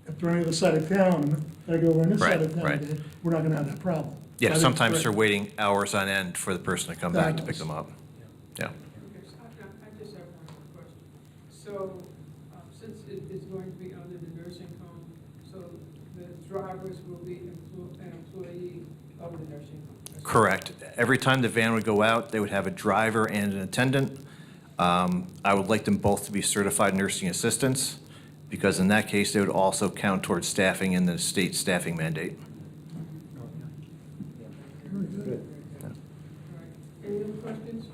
If they're on the other side of town, and they go over on this side of town, then we're not going to have that problem. Yeah, sometimes they're waiting hours on end for the person to come back to pick them up. Yeah. Okay, so I just have one more question. So, since it is going to be under the nursing home, so the drivers will be an employee of the nursing home? Correct. Every time the van would go out, they would have a driver and an attendant. I would like them both to be certified nursing assistants, because in that case, they would also count towards staffing in the state staffing mandate. Good. All right. Any other questions?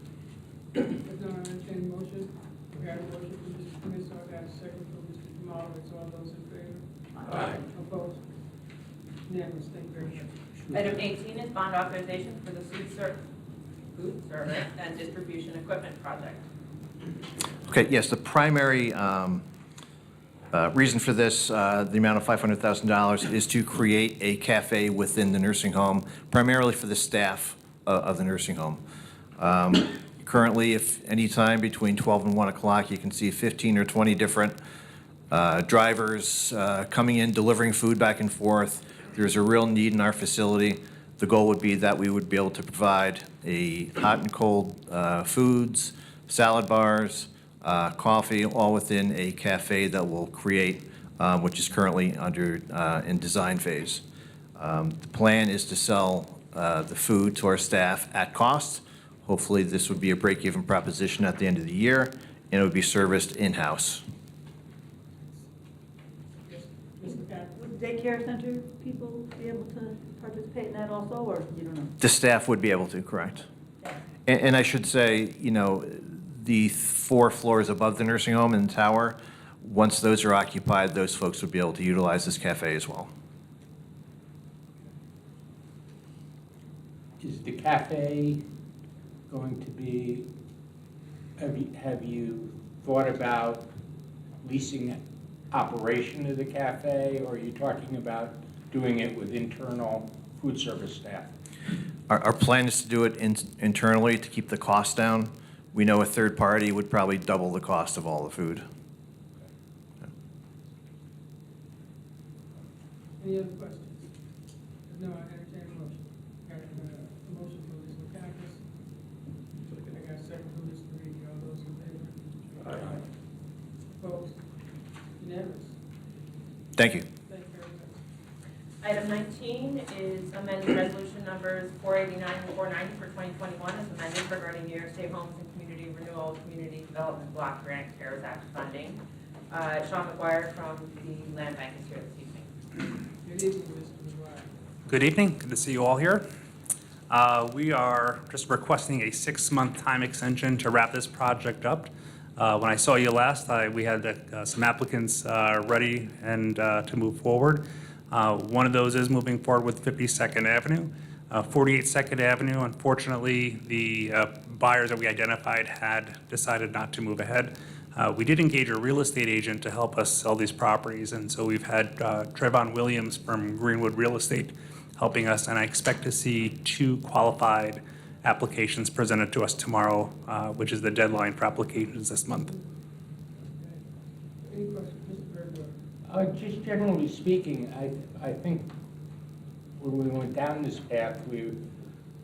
If not, I entertain a motion. We have a motion from Mr. Smith, so I got a second from Mr. Jamal. It's all those in favor? Aye. Opposed? Unanimous. Thank you very much. Item 18 is bond authorization for the food service and distribution equipment project. Okay, yes, the primary reason for this, the amount of $500,000, is to create a cafe within the nursing home, primarily for the staff of the nursing home. Currently, if any time between 12 and 1 o'clock, you can see 15 or 20 different drivers coming in, delivering food back and forth. There's a real need in our facility The goal would be that we would be able to provide a hot and cold foods, salad bars, coffee, all within a cafe that we'll create, which is currently in design phase. The plan is to sell the food to our staff at cost. Hopefully, this would be a break-even proposition at the end of the year, and it would be serviced in-house. Would daycare center people be able to participate in that also, or you don't know? The staff would be able to, correct? And I should say, you know, the 4 floors above the nursing home and tower, once those are occupied, those folks would be able to utilize this cafe as well. Is the cafe going to be, have you thought about leasing operation of the cafe, or are you talking about doing it with internal food service staff? Our plan is to do it internally to keep the cost down. We know a third party would probably double the cost of all the food. Any other questions? If no, I entertain a motion. Got a motion for Ms. McCaffrey. I got a second for Mr. Reedy. All those in favor? Aye. Opposed? Unanimous. Thank you. Thank you very much. Item 19 is amended resolution numbers 489 and 490 for 2021 as amended regarding New York State Homes and Community Renewal Community Development Block Grant CARES Act funding. Sean McGuire from the Land Bank is here this evening. Good evening, Mr. McGuire. Good evening. Good to see you all here. We are just requesting a 6-month time extension to wrap this project up. When I saw you last, we had some applicants ready and to move forward. One of those is moving forward with 52nd Avenue. 48 2nd Avenue, unfortunately, the buyers that we identified had decided not to move ahead. We did engage a real estate agent to help us sell these properties, and so we've had Trayvon Williams from Greenwood Real Estate helping us, and I expect to see 2 qualified applications presented to us tomorrow, which is the deadline for applications this month. Any questions, Mr. Berger? Just generally speaking, I think when we went down this path, we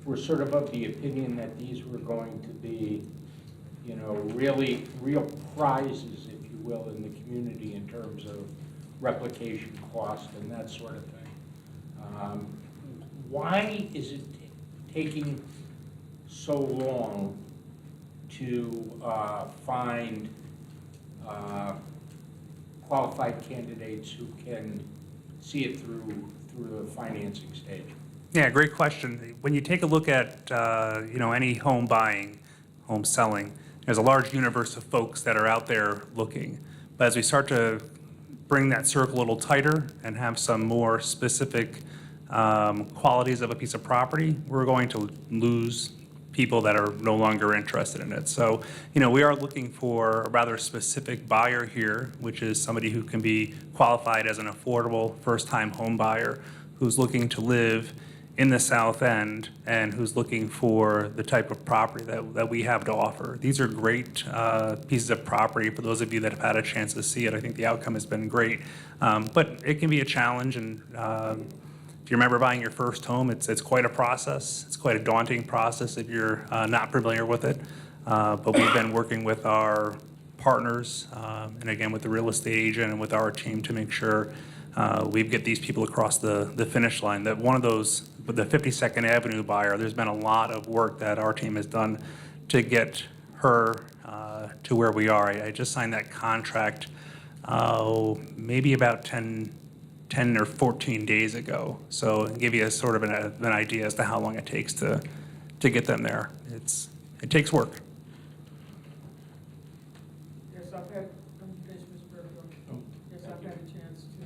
were sort of the opinion that these were going to be, you know, really real prizes, if you will, in the community in terms of replication cost and that sort of thing. Why is it taking so long to find qualified candidates who can see it through the financing stage? Yeah, great question. When you take a look at you know, any home buying, home selling, there's a large universe of folks that are out there looking. But as we start to bring that circle a little tighter and have some more specific qualities of a piece of property, we're going to lose people that are no longer interested in it. So, you know, we are looking for a rather specific buyer here, which is somebody who can be qualified as an affordable first-time home buyer who's looking to live in the South End and who's looking for the type of property that we have to offer. These are great pieces of property for those of you that have had a chance to see it. I think the outcome has been great, but it can be a challenge, and if you remember buying your first home, it's quite a process. It's quite a daunting process if you're not familiar with it. But we've been working with our partners, and again with the real estate agent and with our team to make sure we get these people across the finish line. That one of those, with the 52nd Avenue buyer, there's been a lot of work that our team has done to get her to where we are. I just signed that contract maybe about 10 or 14 days ago. So give you a sort of an idea as to how long it takes to get them there. It takes work. Yes, I've had, yes, I've had a chance to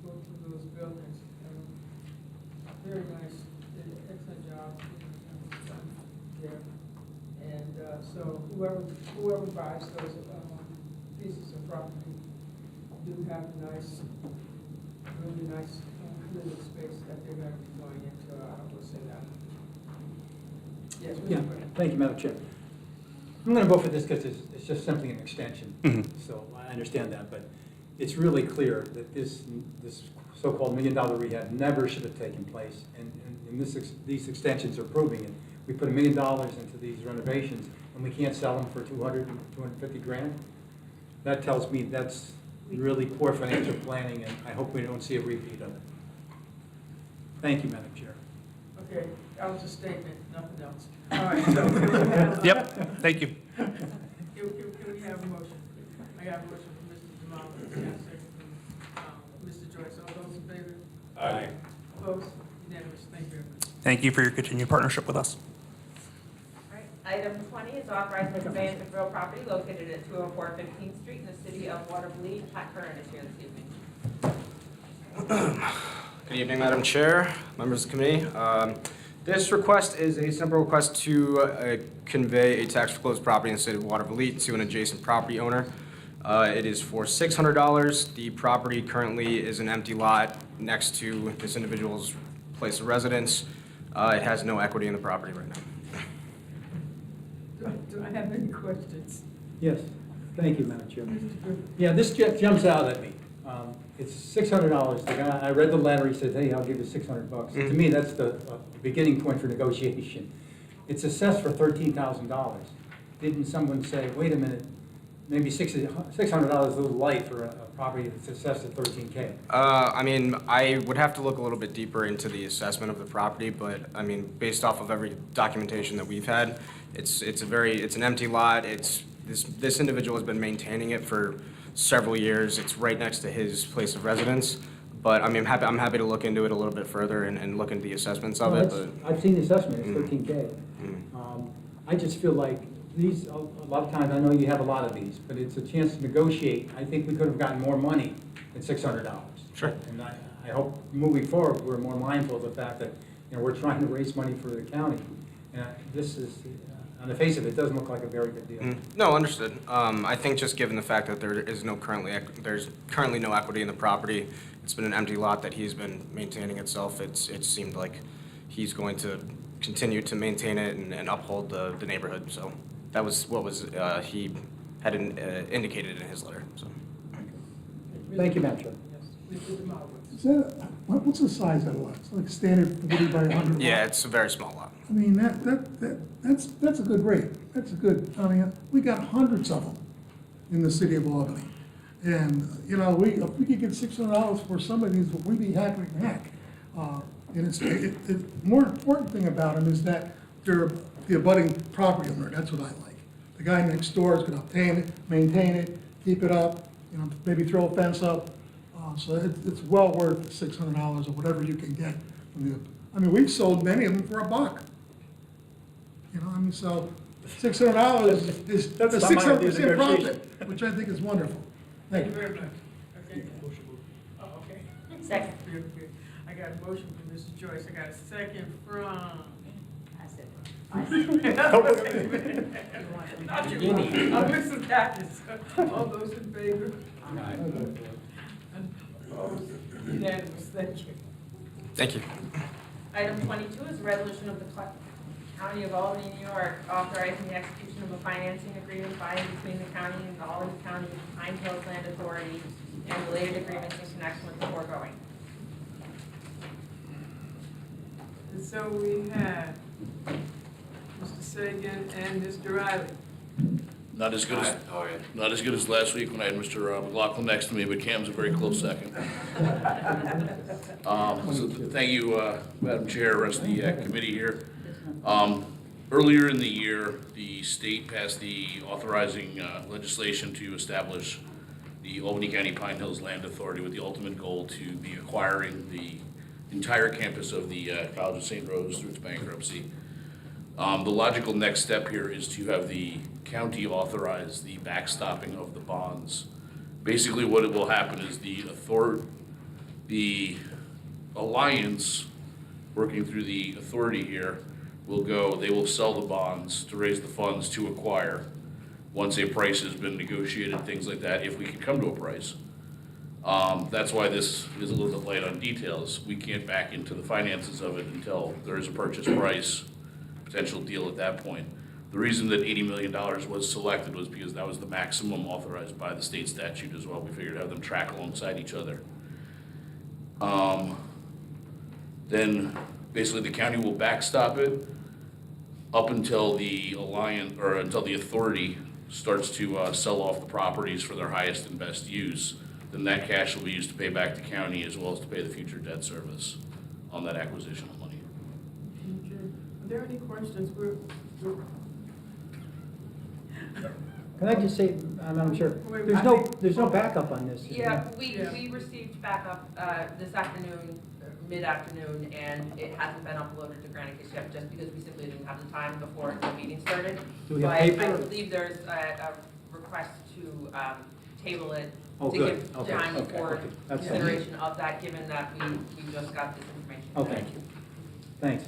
go through those buildings. Very nice, did an excellent job there. And so whoever buys those pieces of property do have a nice, really nice living space that they're going to be going into. I will say that. Yes, Mr. Yeah, President. thank you, Madam Chair. I'm going to vote for this because it's just simply an extension. So I understand that, but it's really clear that this so-called $1 million rehab never should have taken place, and these extensions are proving it. We put $1 million into these renovations, and we can't sell them for 250 grand. That tells me that's really poor financial planning, and I hope we don't see a repeat of it. Thank you, Madam Chair. Okay, that was a statement, nothing else. All right, so can we have, Yep, thank you. Can we have a motion? I got a motion from Mr. Jamal, and I got a second from Mr. Joyce. All those in favor? Aye. Opposed? Unanimous. Thank you very much. Thank you for your continued partnership with us. All right, item 20 is authorizing the conveyance of real property located at 204 15th Street in the city of Watervliet. Pat Curran is here this evening. Good evening, Madam Chair, members of the committee. This request is a simple request to convey a tax foreclosed property in the city of Watervliet to an adjacent property owner. It is for $600. The property currently is an empty lot next to this individual's place of residence. It has no equity in the property right now. Do I have any questions? Yes, thank you, Madam Chair. Yeah, this jumps out at me. It's $600. The guy, I read the letter, he said, hey, I'll give you $600. To me, that's the beginning point for negotiation. It's assessed for $13,000. Didn't someone say, wait a minute, maybe $600 is a little light for a property that's assessed at $13K? I mean, I would have to look a little bit deeper into the assessment of the property, but I mean, based off of every documentation that we've had, it's an empty lot. This individual has been maintaining it for several years. It's right next to his place of residence. But I mean, I'm happy to look into it a little bit further and look into the assessments of it. But I've seen the assessment, it's $13K. I just feel like these, a lot of times, I know you have a lot of these, but it's a chance to negotiate. I think we could have gotten more money than $600. Sure. And I hope moving forward, we're more mindful of the fact that, you know, we're trying to raise money for the county. And this is, on the face of it, doesn't look like a very good deal. No, understood. I think just given the fact that there's currently no equity in the property, it's been an empty lot that he's been maintaining itself. It seemed like he's going to continue to maintain it and uphold the neighborhood. So that was what he had indicated in his letter. So. Thank you, Madam Chair. Is that, what's the size of the lot? It's like standard 40 by 100 Yeah, lot? it's a very small lot. I mean, that's a good rate. That's a good, I mean, we got hundreds of them in the city of Albany. And, you know, if we could get $600 for some of these, we'd be happy to heck. And the more important thing about them is that they're the abutting property owner. That's what I like. The guy next door is gonna maintain it, keep it up, you know, maybe throw a fence up. So it's well worth the $600 or whatever you can get from the, I mean, we've sold many of them for $1. You know, I mean, so $600 is a 600% profit, which I think is wonderful. Thank you very much. Okay. Oh, okay. Second. I got a motion from Mr. Joyce. I got a second from. I said. Not you, Mrs. Dacus. All those in favor? Opposed? Unanimous. Thank you. Thank you. Item 22 is a resolution of the County of Albany, New York, authorizing the execution of a financing agreement by and between the county and the Albany County Pine Hills Land Authority and related agreements in connection with the foregoing. And so we have Mr. Sagan and Mr. Riley. Not as good as last week when I had Mr. McLaughlin next to me, but Cam's a very close second. So thank you, Madam Chair, rest of the committee here. Earlier in the year, the state passed the authorizing legislation to establish the Albany County Pine Hills Land Authority with the ultimate goal to be acquiring the entire campus of the College of St. Rose through its bankruptcy. The logical next step here is to have the county authorize the backstopping of the bonds. Basically what it will happen is the alliance working through the authority here they will sell the bonds to raise the funds to acquire. Once a price has been negotiated, things like that, if we can come to a price. That's why this is a little bit light on details. We can't back into the finances of it until there is a purchase price, potential deal at that point. The reason that $80 million was selected was because that was the maximum authorized by the state statute as well. We figured to have them track alongside each other. Then basically the county will backstop it up until the alliance, or until the authority starts to sell off the properties for their highest and best use. Then that cash will be used to pay back the county as well as to pay the future debt service on that acquisition of money. Are there any questions? Can I just say, Madam Chair, Wait, there's no backup on this. is there? Yeah, we received backup this afternoon, mid-afternoon, and it hasn't been uploaded to Granicus yet, just because we simply didn't have the time before the meeting started. Do we have But paper? I believe there's a request to table it Oh, to good. give Okay, time okay, for okay. That's consideration of that, given that we just got this information. Okay, thanks.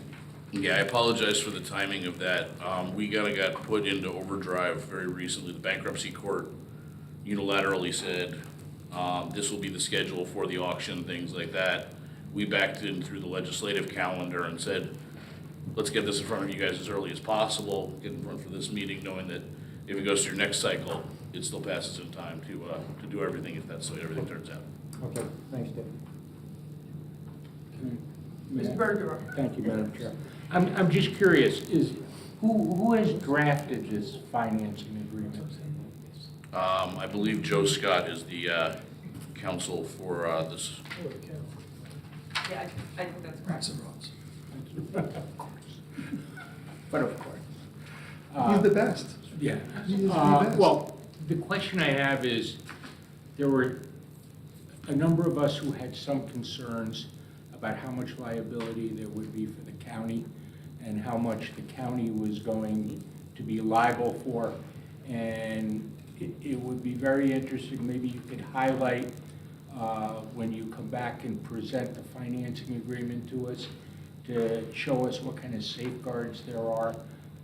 Yeah, I apologize for the timing of that. We got put into overdrive very recently. The bankruptcy court unilaterally said, this will be the schedule for the auction, things like that. We backed in through the legislative calendar and said, let's get this in front of you guys as early as possible, get in front for this meeting, knowing that if it goes through next cycle, it still passes in time to do everything if that's the way everything turns out. Okay, thanks, Dave. Mr. Berger. Thank you, Madam Chair. I'm just curious, who has drafted this financing agreement? I believe Joe Scott is the counsel for this. Yeah, I think that's correct. Of course. But of course. He's the best. Yeah. He is the best. Well, the question I have is, there were a number of us who had some concerns about how much liability there would be for the county and how much the county was going to be liable for. And it would be very interesting, maybe you could highlight when you come back and present the financing agreement to us, to show us what kind of safeguards there are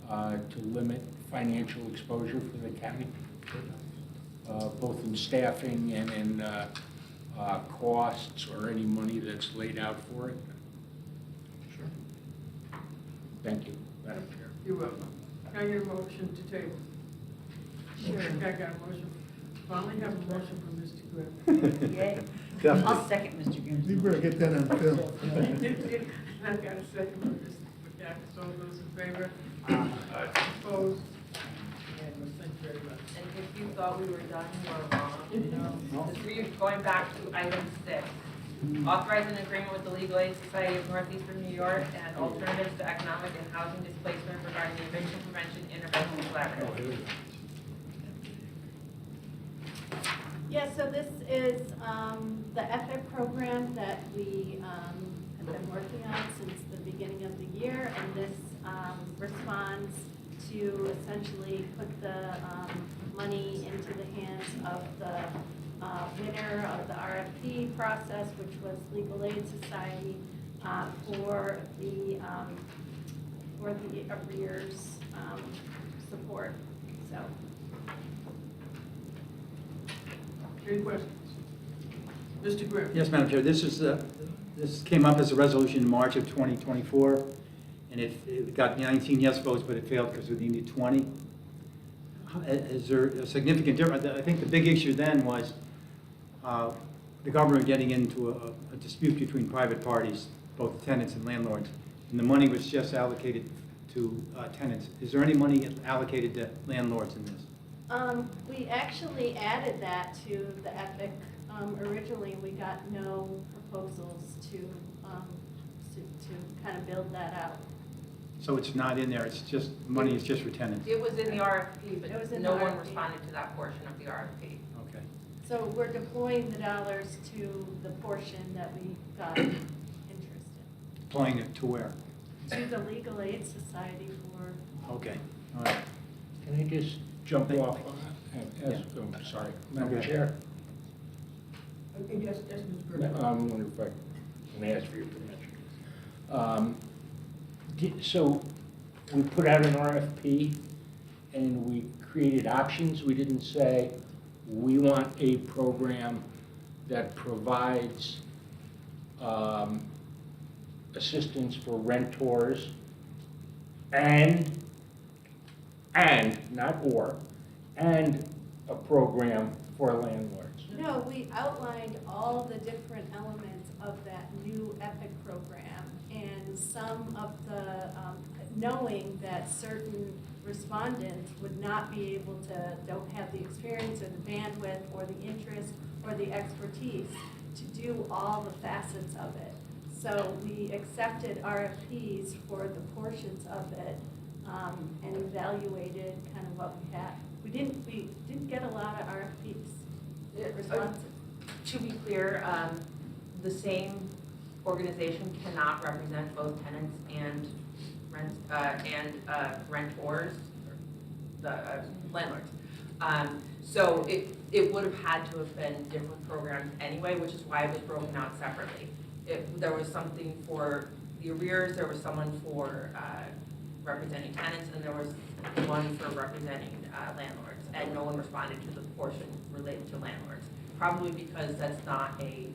to limit financial exposure for the county, both in staffing and in costs or any money that's laid out for it. Sure. Thank you, Madam Chair. You're welcome. Can I get a motion to table? Sure. I got a motion. Finally have a motion from Mr. Grimm. Yay. Definitely. I'll second Mr. Gibbs. You better get that on film. I've got a second from Mr. McCaffrey. All those in favor? Opposed? Unanimous. Thank you very much. And if you thought we were done, we're wrong. We're going back to item 6. Authorize an agreement with the Legal Aid Society of Northeastern New York and Alternatives to Economic and Housing Displacement regarding the Eviction Prevention Intervention Collaborative. Yeah, so this is the EPIC program that we have been working on since the beginning of the year, and this responds to essentially put the money into the hands of the winner of the RFP process, which was Legal Aid Society, for the arrears support. So. Any questions? Mr. Grimm? Yes, Madam Chair, this came up as a resolution in March of 2024, and it got 19 yes votes, but it failed because we needed 20. Is there a significant difference? I think the big issue then was the government getting into a dispute between private parties, both tenants and landlords, and the money was just allocated to tenants. Is there any money allocated to landlords in this? We actually added that to the EPIC. Originally, we got no proposals to kind of build that out. So it's not in there, it's just, money is just for tenants? It was in the RFP, It was but in no the one RFP. responded to that portion of the RFP. Okay. So we're deploying the dollars to the portion that we got interest in. Deploying it to where? To the Legal Aid Society for. Okay, all right. Can I just jump off? Sorry, Madam Chair. Yes, Mr. Grimm. I'm wondering if I can ask for your permission. So we put out an RFP and we created options. We didn't say we want a program that provides assistance for renters and and, not or, and a program for landlords. No, we outlined all the different elements of that new EPIC program, and some of the, knowing that certain respondents would not be able to, don't have the experience or the bandwidth or the interest or the expertise to do all the facets of it. So we accepted RFPs for the portions of it, and evaluated kind of what we had. We didn't get a lot of RFPs. Responses. To be clear, the same organization cannot represent both tenants and rentors, the landlords. So it would have had to have been different programs anyway, which is why it was broken out separately. There was something for the arrears, there was someone for representing tenants, and there was one for representing landlords, and no one responded to the portion related to landlords. Probably because that's not a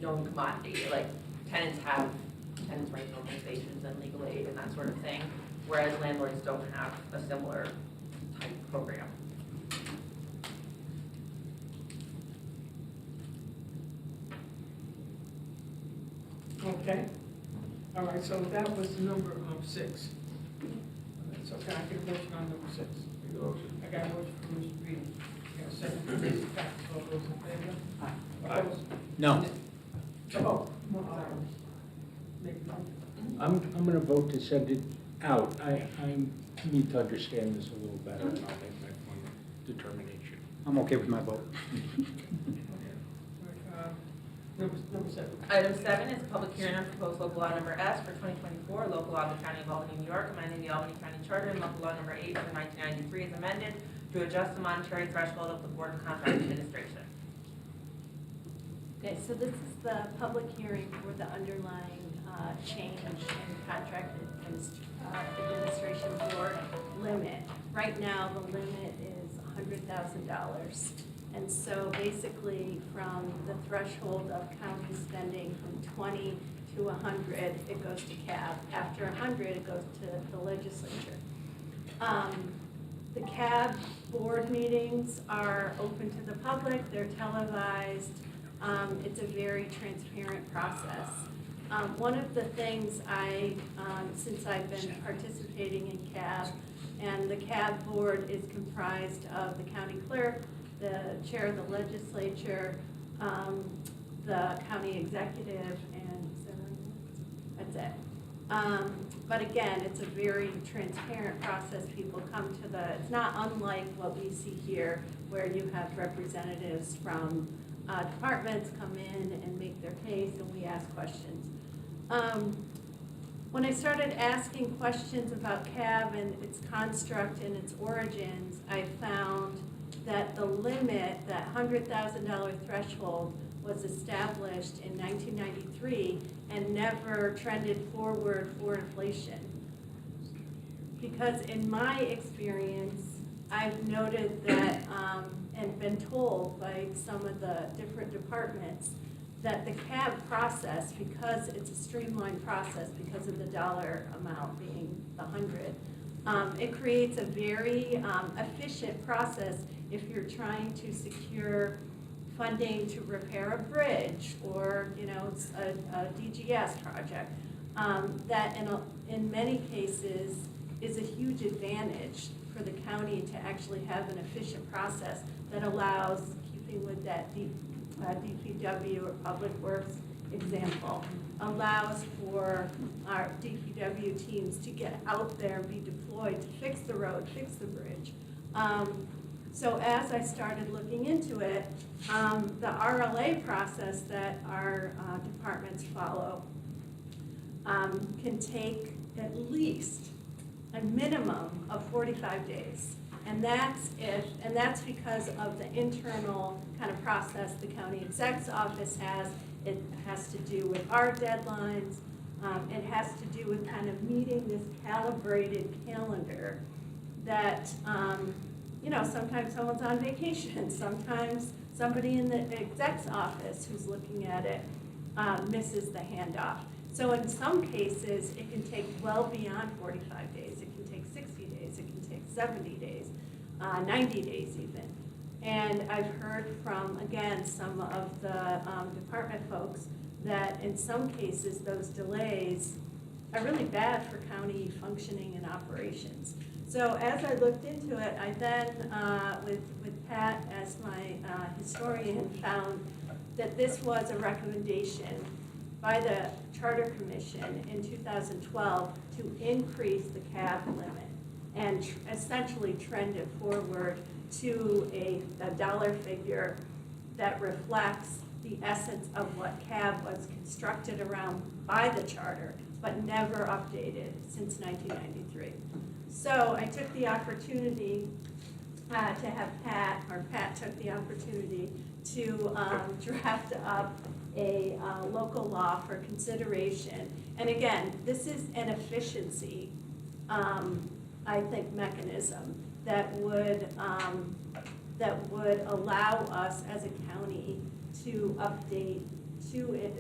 known commodity. Like tenants have tenants rights organizations and legal aid and that sort of thing, whereas landlords don't have a similar type program. Okay, all right, so that was number 6. So can I get a motion on number 6? I got a motion from Mr. Reed. I got a second from Mr. Cox. All those in favor? Aye. Opposed? No. Oh, I'm gonna vote to send it out. I need to understand this a little better, and I'll make my final determination. I'm okay with my vote. Number 7. Item 7 is a public hearing on proposed local law number S for 2024, local law of the County of Albany, New York, amending the Albany County Charter and local law number 8 for 1993 is amended to adjust the monetary threshold of the Board of Contract Administration. Okay, so this is the public hearing for the underlying change in contract administration board limit. Right now, the limit is $100,000. And so basically, from the threshold of county spending from 20 to 100, it goes to CAB. After 100, it goes to the legislature. The CAB board meetings are open to the public. They're televised. It's a very transparent process. One of the things since I've been participating in CAB, and the CAB board is comprised of the county clerk, the chair of the legislature, the county executive, and that's it. But again, it's a very transparent process. People come to it's not unlike what we see here, where you have representatives from departments come in and make their case, and we ask questions. When I started asking questions about CAB and its construct and its origins, I found that the limit, that $100,000 threshold, was established in 1993 and never trended forward for inflation. Because in my experience, I've noted that, and been told by some of the different departments, that the CAB process, because it's a streamlined process, because of the dollar amount being the 100, it creates a very efficient process if you're trying to secure funding to repair a bridge or a DGS project. That in many cases is a huge advantage for the county to actually have an efficient process that allows, keeping with that DPW or Public Works example, allows for our DPW teams to get out there and be deployed to fix the road, fix the bridge. So as I started looking into it, the RLA process that our departments follow can take at least a minimum of 45 days. And that's because of the internal kind of process the county exec's office has. It has to do with our deadlines. It has to do with kind of meeting this calibrated calendar that, sometimes someone's on vacation. Sometimes somebody in the exec's office who's looking at it misses the handoff. So in some cases, it can take well beyond 45 days. It can take 60 days. days, it can take 70 days, 90 days even. And I've heard from, again, some of the department folks that in some cases, those delays are really bad for county functioning and operations. So as I looked into it, I then, with Pat as my historian, found that this was a recommendation by the Charter Commission in 2012 to increase the cab limit and essentially trend it forward to a dollar figure that reflects the essence of what cab was constructed around by the charter, but never updated since 1993. So I took the opportunity to have Pat took the opportunity to draft up a local law for consideration. And again, this is an efficiency, I think, mechanism that would allow us as a county to update to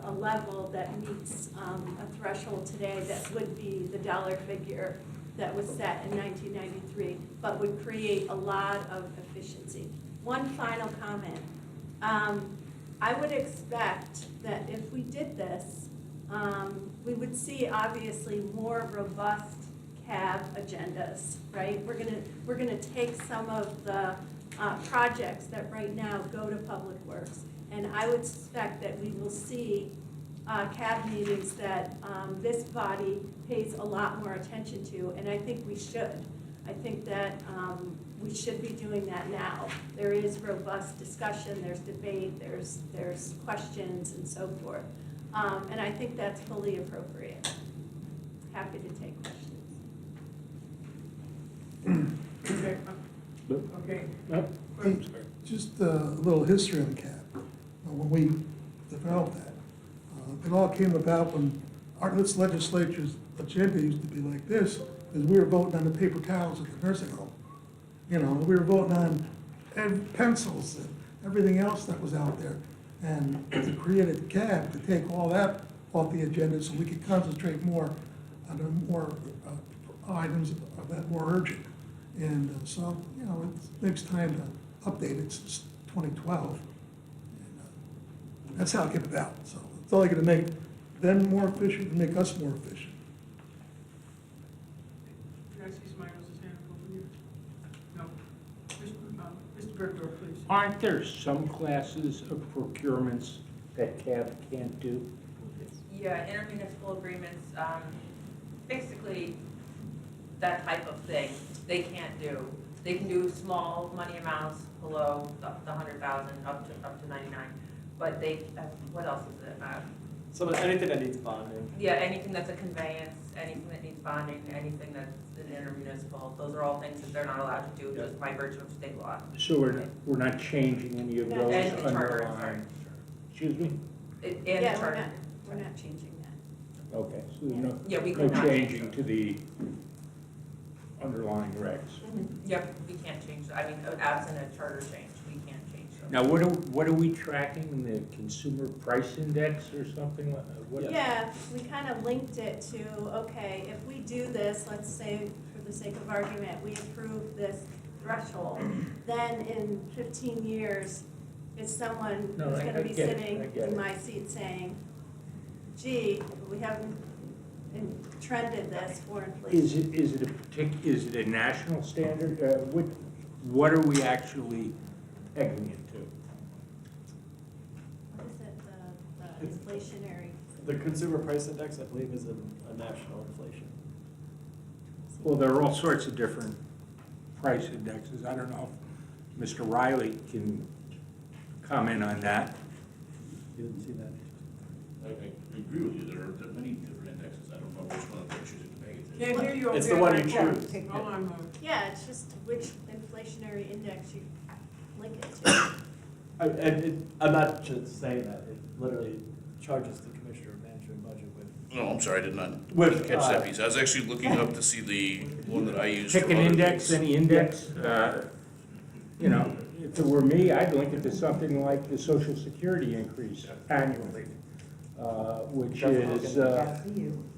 a level that meets a threshold today that would be the dollar figure that was set in 1993, but would create a lot of efficiency. One final comment. I would expect that if we did this, we would see obviously more robust cab agendas, right? We're gonna take some of the projects that right now go to Public Works, and I would suspect that we will see cab meetings that this body pays a lot more attention to, and I think we should. I think that we should be doing that now. There is robust discussion, there's debate, there's questions and so forth. And I think that's fully appropriate. Happy to take questions. Okay. Hey, just a little history on CAB. When we developed that, it all came about when this legislature's agenda used to be like this, because we were voting on the paper towels at the nursing home. You know, we were voting on pencils and everything else that was out there. And to create a CAB to take all that off the agenda so we could concentrate more on the more items that were urgent. And so, you know, it takes time to update it since 2012. And that's how it came about. So it's only going to make them more efficient and make us more efficient. Did I see somebody else's hand over here? No. Mr. Bergdorf, please. Aren't there some classes of procurements that CAB can't do? Yeah, intermunicipal agreements, basically that type of thing, they can't do. They can do small money amounts below the 100,000 up to 99, but they, what else is it? So anything that needs bonding. Yeah, anything that's a conveyance, anything that needs bonding, anything that's an intermunicipal, those are all things that they're not allowed to do just by virtue of state law. So we're not changing any of those And the charter, underlying. sorry. Excuse me? And Yeah, the charter. we're not changing that. Okay, so there's Yeah, we no cannot change changing to the underlying regs. Yep, we can't change, I mean, absent a charter change, we can't change them. Now, what are we tracking, the consumer price index or something? What? Yeah, we kind of linked it to, okay, if we do this, let's say, for the sake of argument, we approve this threshold, then in 15 years, is someone No, who's I going to be get it, I sitting get in it. my seat saying, gee, we haven't trended this for inflation. Is it a national standard? What are we actually pegging it to? What is it, the inflationary? The consumer price index, I believe, is a national inflation. Well, there are all sorts of different price indexes. I don't know if Mr. Riley can comment on that. You didn't see that? I agree with you, there are many different indexes, I don't know which one they're choosing to make it. Can't hear you over It's there. the one you Right, choose. yeah. Hold on, Mom. Yeah, it's just which inflationary index you link it to. I'm not just saying that, it literally charges the commissioner of management budget with. No, I'm sorry, I did not With, catch that piece. I was actually looking up to see the one that I use. Pick for an other index, things. any index. You know, if it were me, I'd link it to something like the Social Security increase annually,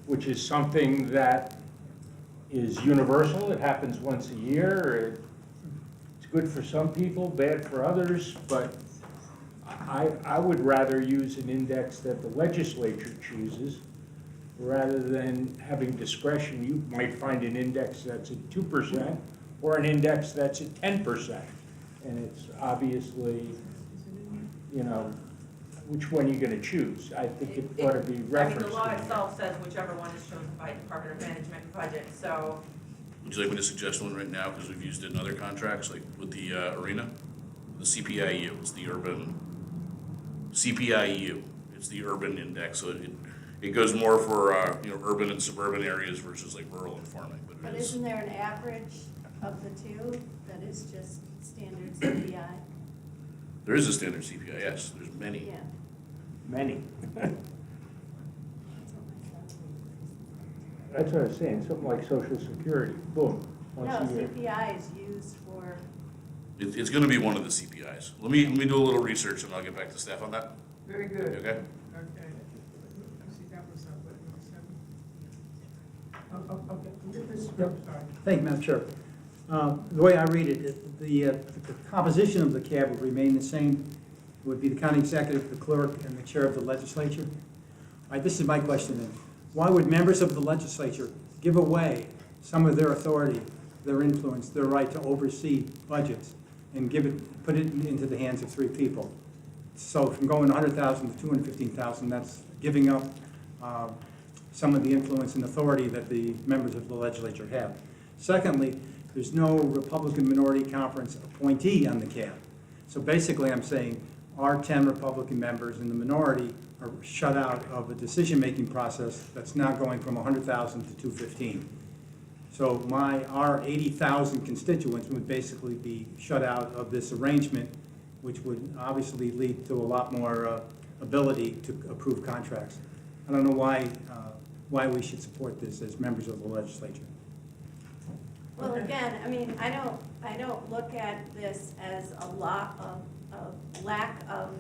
which is something that is universal. It happens once a year. It's good for some people, bad for others, but I would rather use an index that the legislature chooses rather than having discretion. You might find an index that's at 2% or an index that's at 10%. And it's obviously, you know, which one you're going to choose. I think it ought to be referenced. I mean, the law in there. itself says whichever one is chosen by Department of Management budget, so. Would you like me to suggest one right now, because we've used it in other contracts, like with the arena? The CPIU, it's the urban, CPIU, it's the urban index, so it goes more for, you know, urban and suburban areas versus like rural and farming, but But it is. isn't there an average of the two that is just standard CPI? There is a standard CPI, yes, there's many. Yeah. Many. That's what I was saying, something like Social Security, boom, No, once a year. CPI is used for, It's gonna be one of the CPIs. Let me do a little research and I'll get back to staff on that, Very good. okay? Okay. I see that was up, but no, okay. Sorry. Thank you, Madam Chair. The way I read it, the composition of the CAB would remain the same. It would be the county executive, the clerk, and the chair of the legislature. All right, this is my question then. Why would members of the legislature give away some of their authority, their influence, their right to oversee budgets, and put it into the hands of 3 people? So from going 100,000 to 215,000, that's giving up some of the influence and authority that the members of the legislature have. Secondly, there's no Republican minority conference appointee on the CAB. So basically, I'm saying our 10 Republican members in the minority are shut out of a decision-making process that's now going from 100,000 to 215. So our 80,000 constituents would basically be shut out of this arrangement, which would obviously lead to a lot more ability to approve contracts. I don't know why we should support this as members of the legislature. well, again, I mean, I don't look at this as a lot of lack of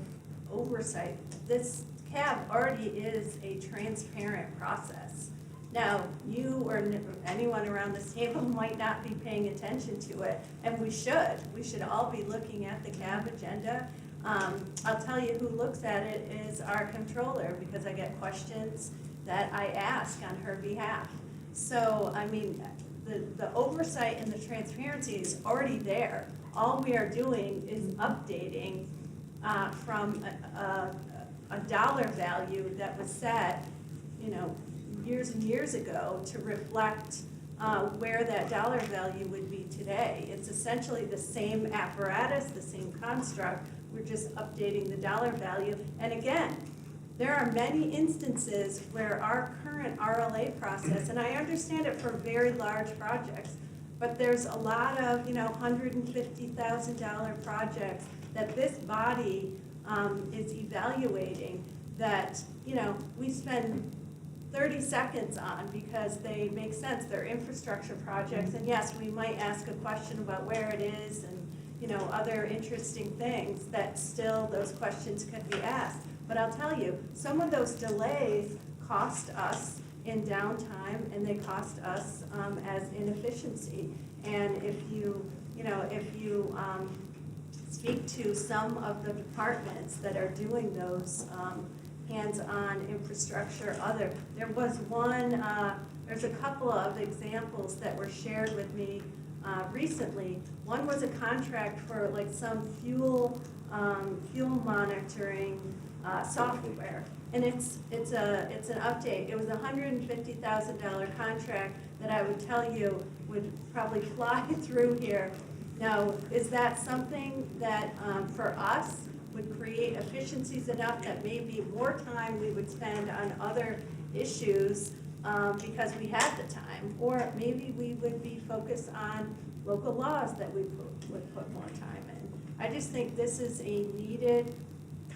oversight. This CAB already is a transparent process. Now, you or anyone around this table might not be paying attention to it, and we should. We should all be looking at the CAB agenda. I'll tell you who looks at it is our controller, because I get questions that I ask on her behalf. So, I mean, the oversight and the transparency is already there. All we are doing is updating from a dollar value that was set, you know, years and years ago to reflect where that dollar value would be today. It's essentially the same apparatus, the same construct. We're just updating the dollar value. And again, there are many instances where our current RLA process, and I understand it for very large projects, but there's a lot of, you know, $150,000 projects that this body is evaluating that, you know, we spend 30 seconds on because they make sense. They're infrastructure projects, and yes, we might ask a question about where it is and, you know, other interesting things that still those questions could be asked. But I'll tell you, some of those delays cost us in downtime, and they cost us as inefficiency. And if you speak to some of the departments that are doing those hands-on infrastructure, there was one, there's a couple of examples that were shared with me recently. One was a contract for like some fuel monitoring software, and it's an update. It was a $150,000 contract that I would tell you would probably fly through here. Now, is that something that for us would create efficiencies enough that maybe more time we would spend on other issues because we had the time, or maybe we would be focused on local laws that we would put more time in? I just think this is a needed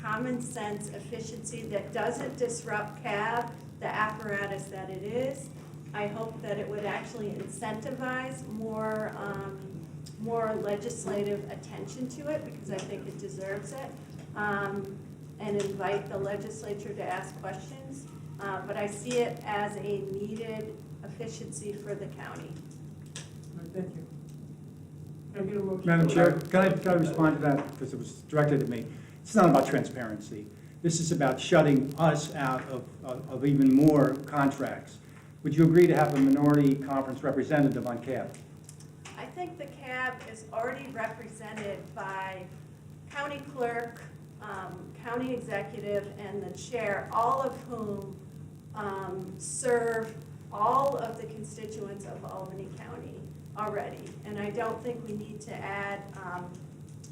common sense efficiency that doesn't disrupt CAB, the apparatus that it is. I hope that it would actually incentivize more legislative attention to it, because I think it deserves it, and invite the legislature to ask questions. but I see it as a needed efficiency for the county. All right, thank you. Can I get a motion? Madam Chair, can I respond to that, because it was directed at me? It's not about transparency. This is about shutting us out of even more contracts. Would you agree to have a minority conference representative on CAB? I think the CAB is already represented by county clerk, county executive, and the chair, all of whom serve all of the constituents of Albany County already. And I don't think we need to add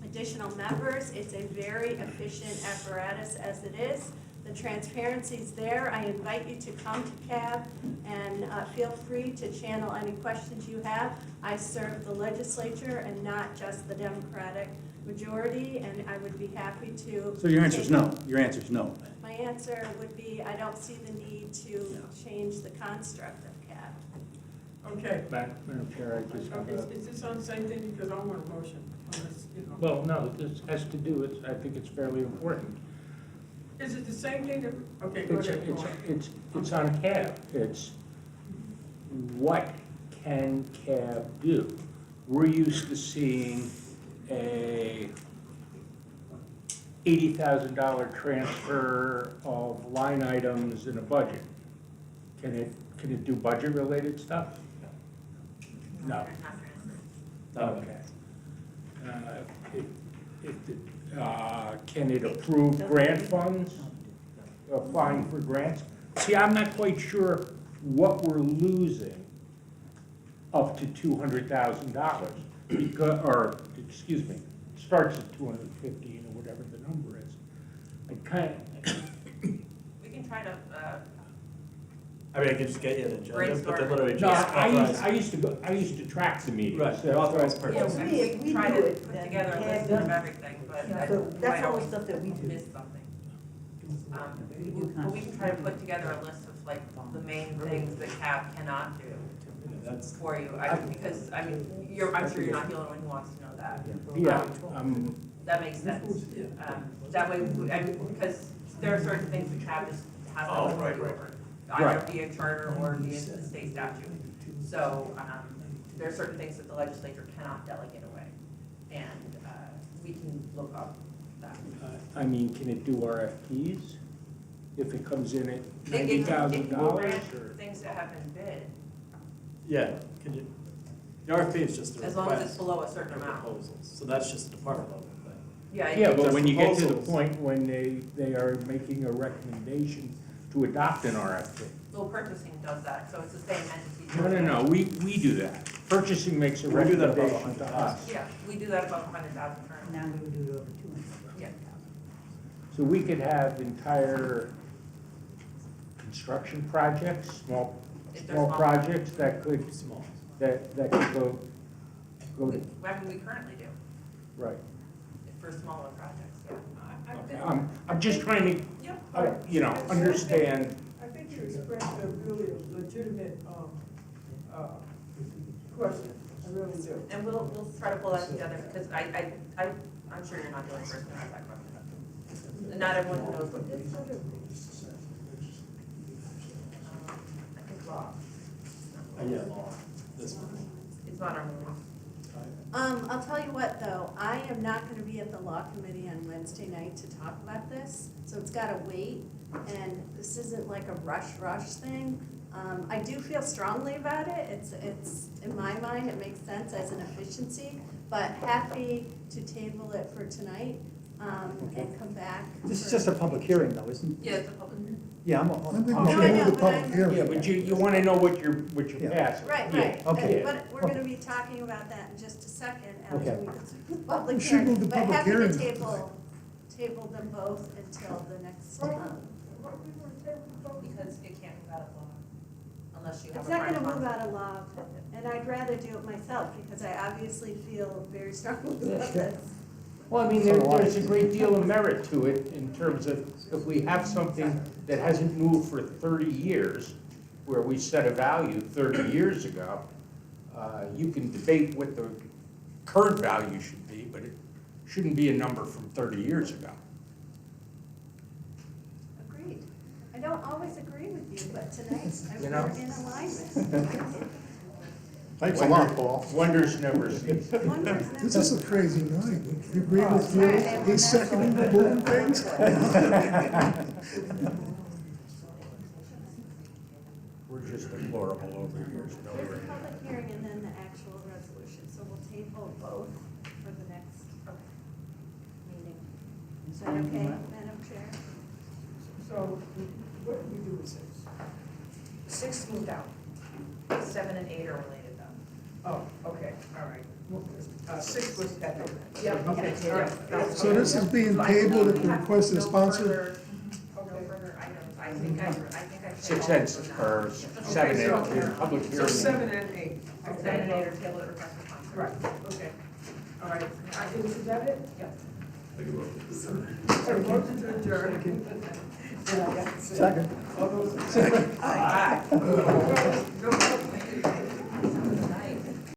additional members. It's a very efficient apparatus as it is. The transparency's there. I invite you to come to CAB and feel free to channel any questions you have. I serve the legislature and not just the Democratic majority, and I would be happy to. So your answer is no. Your answer is no. My answer would be I don't see the need to change the construct of CAB. Okay. Madam Chair, I just have a... Is this on the same thing? Because I want a motion on this, you know. Well, no, this has to do, I think it's fairly important. Is it the same thing that, okay, go ahead. It's on CAB. It's what can CAB do? We're used to seeing a $80,000 transfer of line items in a budget. Can it do budget-related stuff? No. Okay. Can it approve grant funds, applying for grants? See, I'm not quite sure what we're losing up to $200,000, because, or, excuse me, starts at 215 or whatever the number is. I kind of... We can try to, I mean, I could just get you an agenda, but they brainstorm. literally No, just authorize. I used to track the meetings. Right, they're authorized yeah, purchase. we can try to put together a list of everything, but I So might that's all the always stuff that we do. miss something. But we can try to put together a list of like the main things that CAB cannot do for you. Because, I mean, I'm sure you're not the only one who wants to know that. Yeah. That makes sense. That way, because there are certain things that CAB just has no authority over. Either via charter or via the state statute. So there are certain things that the legislature cannot delegate away. And we can look up that. I mean, can it do RFPs if it comes in at It can $90,000 grant or? things that have been bid, Yeah, can you, the RFP is just a as long as it's request below a certain for amount. proposals, so that's just a department level thing. Yeah, But when you get to the proposals. point when they are making a recommendation to adopt an RFP. Little purchasing does that, so it's the same entity. No, we do that. Purchasing makes a We do that above recommendation to 100,000. us. Yeah, we do that above 100,000 currently. Now we would do it over 200. Yeah. So we could have entire construction projects, small If they're small. projects that could that could go I mean, we currently do, right. for smaller projects, yeah. Okay, I'm just trying to, understand. I think you expressed a really legitimate, question. I really do. And we'll try to pull that together, because I'm sure you're not the only person who has that question. Not everyone knows what it is. I think law. Yeah, law, this one. It's not our rules. I'll tell you what, though, I am not gonna be at the law committee on Wednesday night to talk about this, so it's gotta wait, and this isn't like a rush thing. I do feel strongly about it, it's, in my mind, it makes sense as an efficiency, but happy to table it for tonight, and come back. This is just a public hearing, though, isn't it? Yeah, it's a public. Yeah, I think we No, I should know, hold the but public I'm- hearing. Yeah, but you want to know what you're passing. Right, Yeah, right, okay. but we're gonna be talking about that in just a second after Okay. we go through the public We should hearing. move the public hearing. But happy to table them both until the next, Because it can't move out of law unless you have it's a not prime gonna move sponsor. out of law, and I'd rather do it myself, because I obviously feel very strongly about this. Well, I mean, there's a great deal of merit to it in terms of if we have something that hasn't moved for 30 years, where we set a value 30 years ago, you can debate what the current value should be, but it shouldn't be a number from 30 years ago. Agreed. I don't always agree with you, but tonight, You know? we're in alignment. Thanks a lot, Paul. Wonders never cease. This is a crazy night. You agree with you? He's seconding the moving things? We're just deplorable over here. So There's a public hearing and then the actual resolution, so we'll table both for the next meeting. Is that okay, Madam Chair? So, what did we do with 6? 6 moved out. 7 and 8 are related though. Oh, okay, all right. 6 was that. Yep, Okay, all right. So this is being tabled at the request of the sponsor? No further items. I think I said 6 all and of them. or 7 and public So hearing. 7 and 8. 7 and 8 are tabled at request of sponsor. Right, okay. All right, is that it? Yep. So motion to adjourn. Second. All those in favor? Aye. No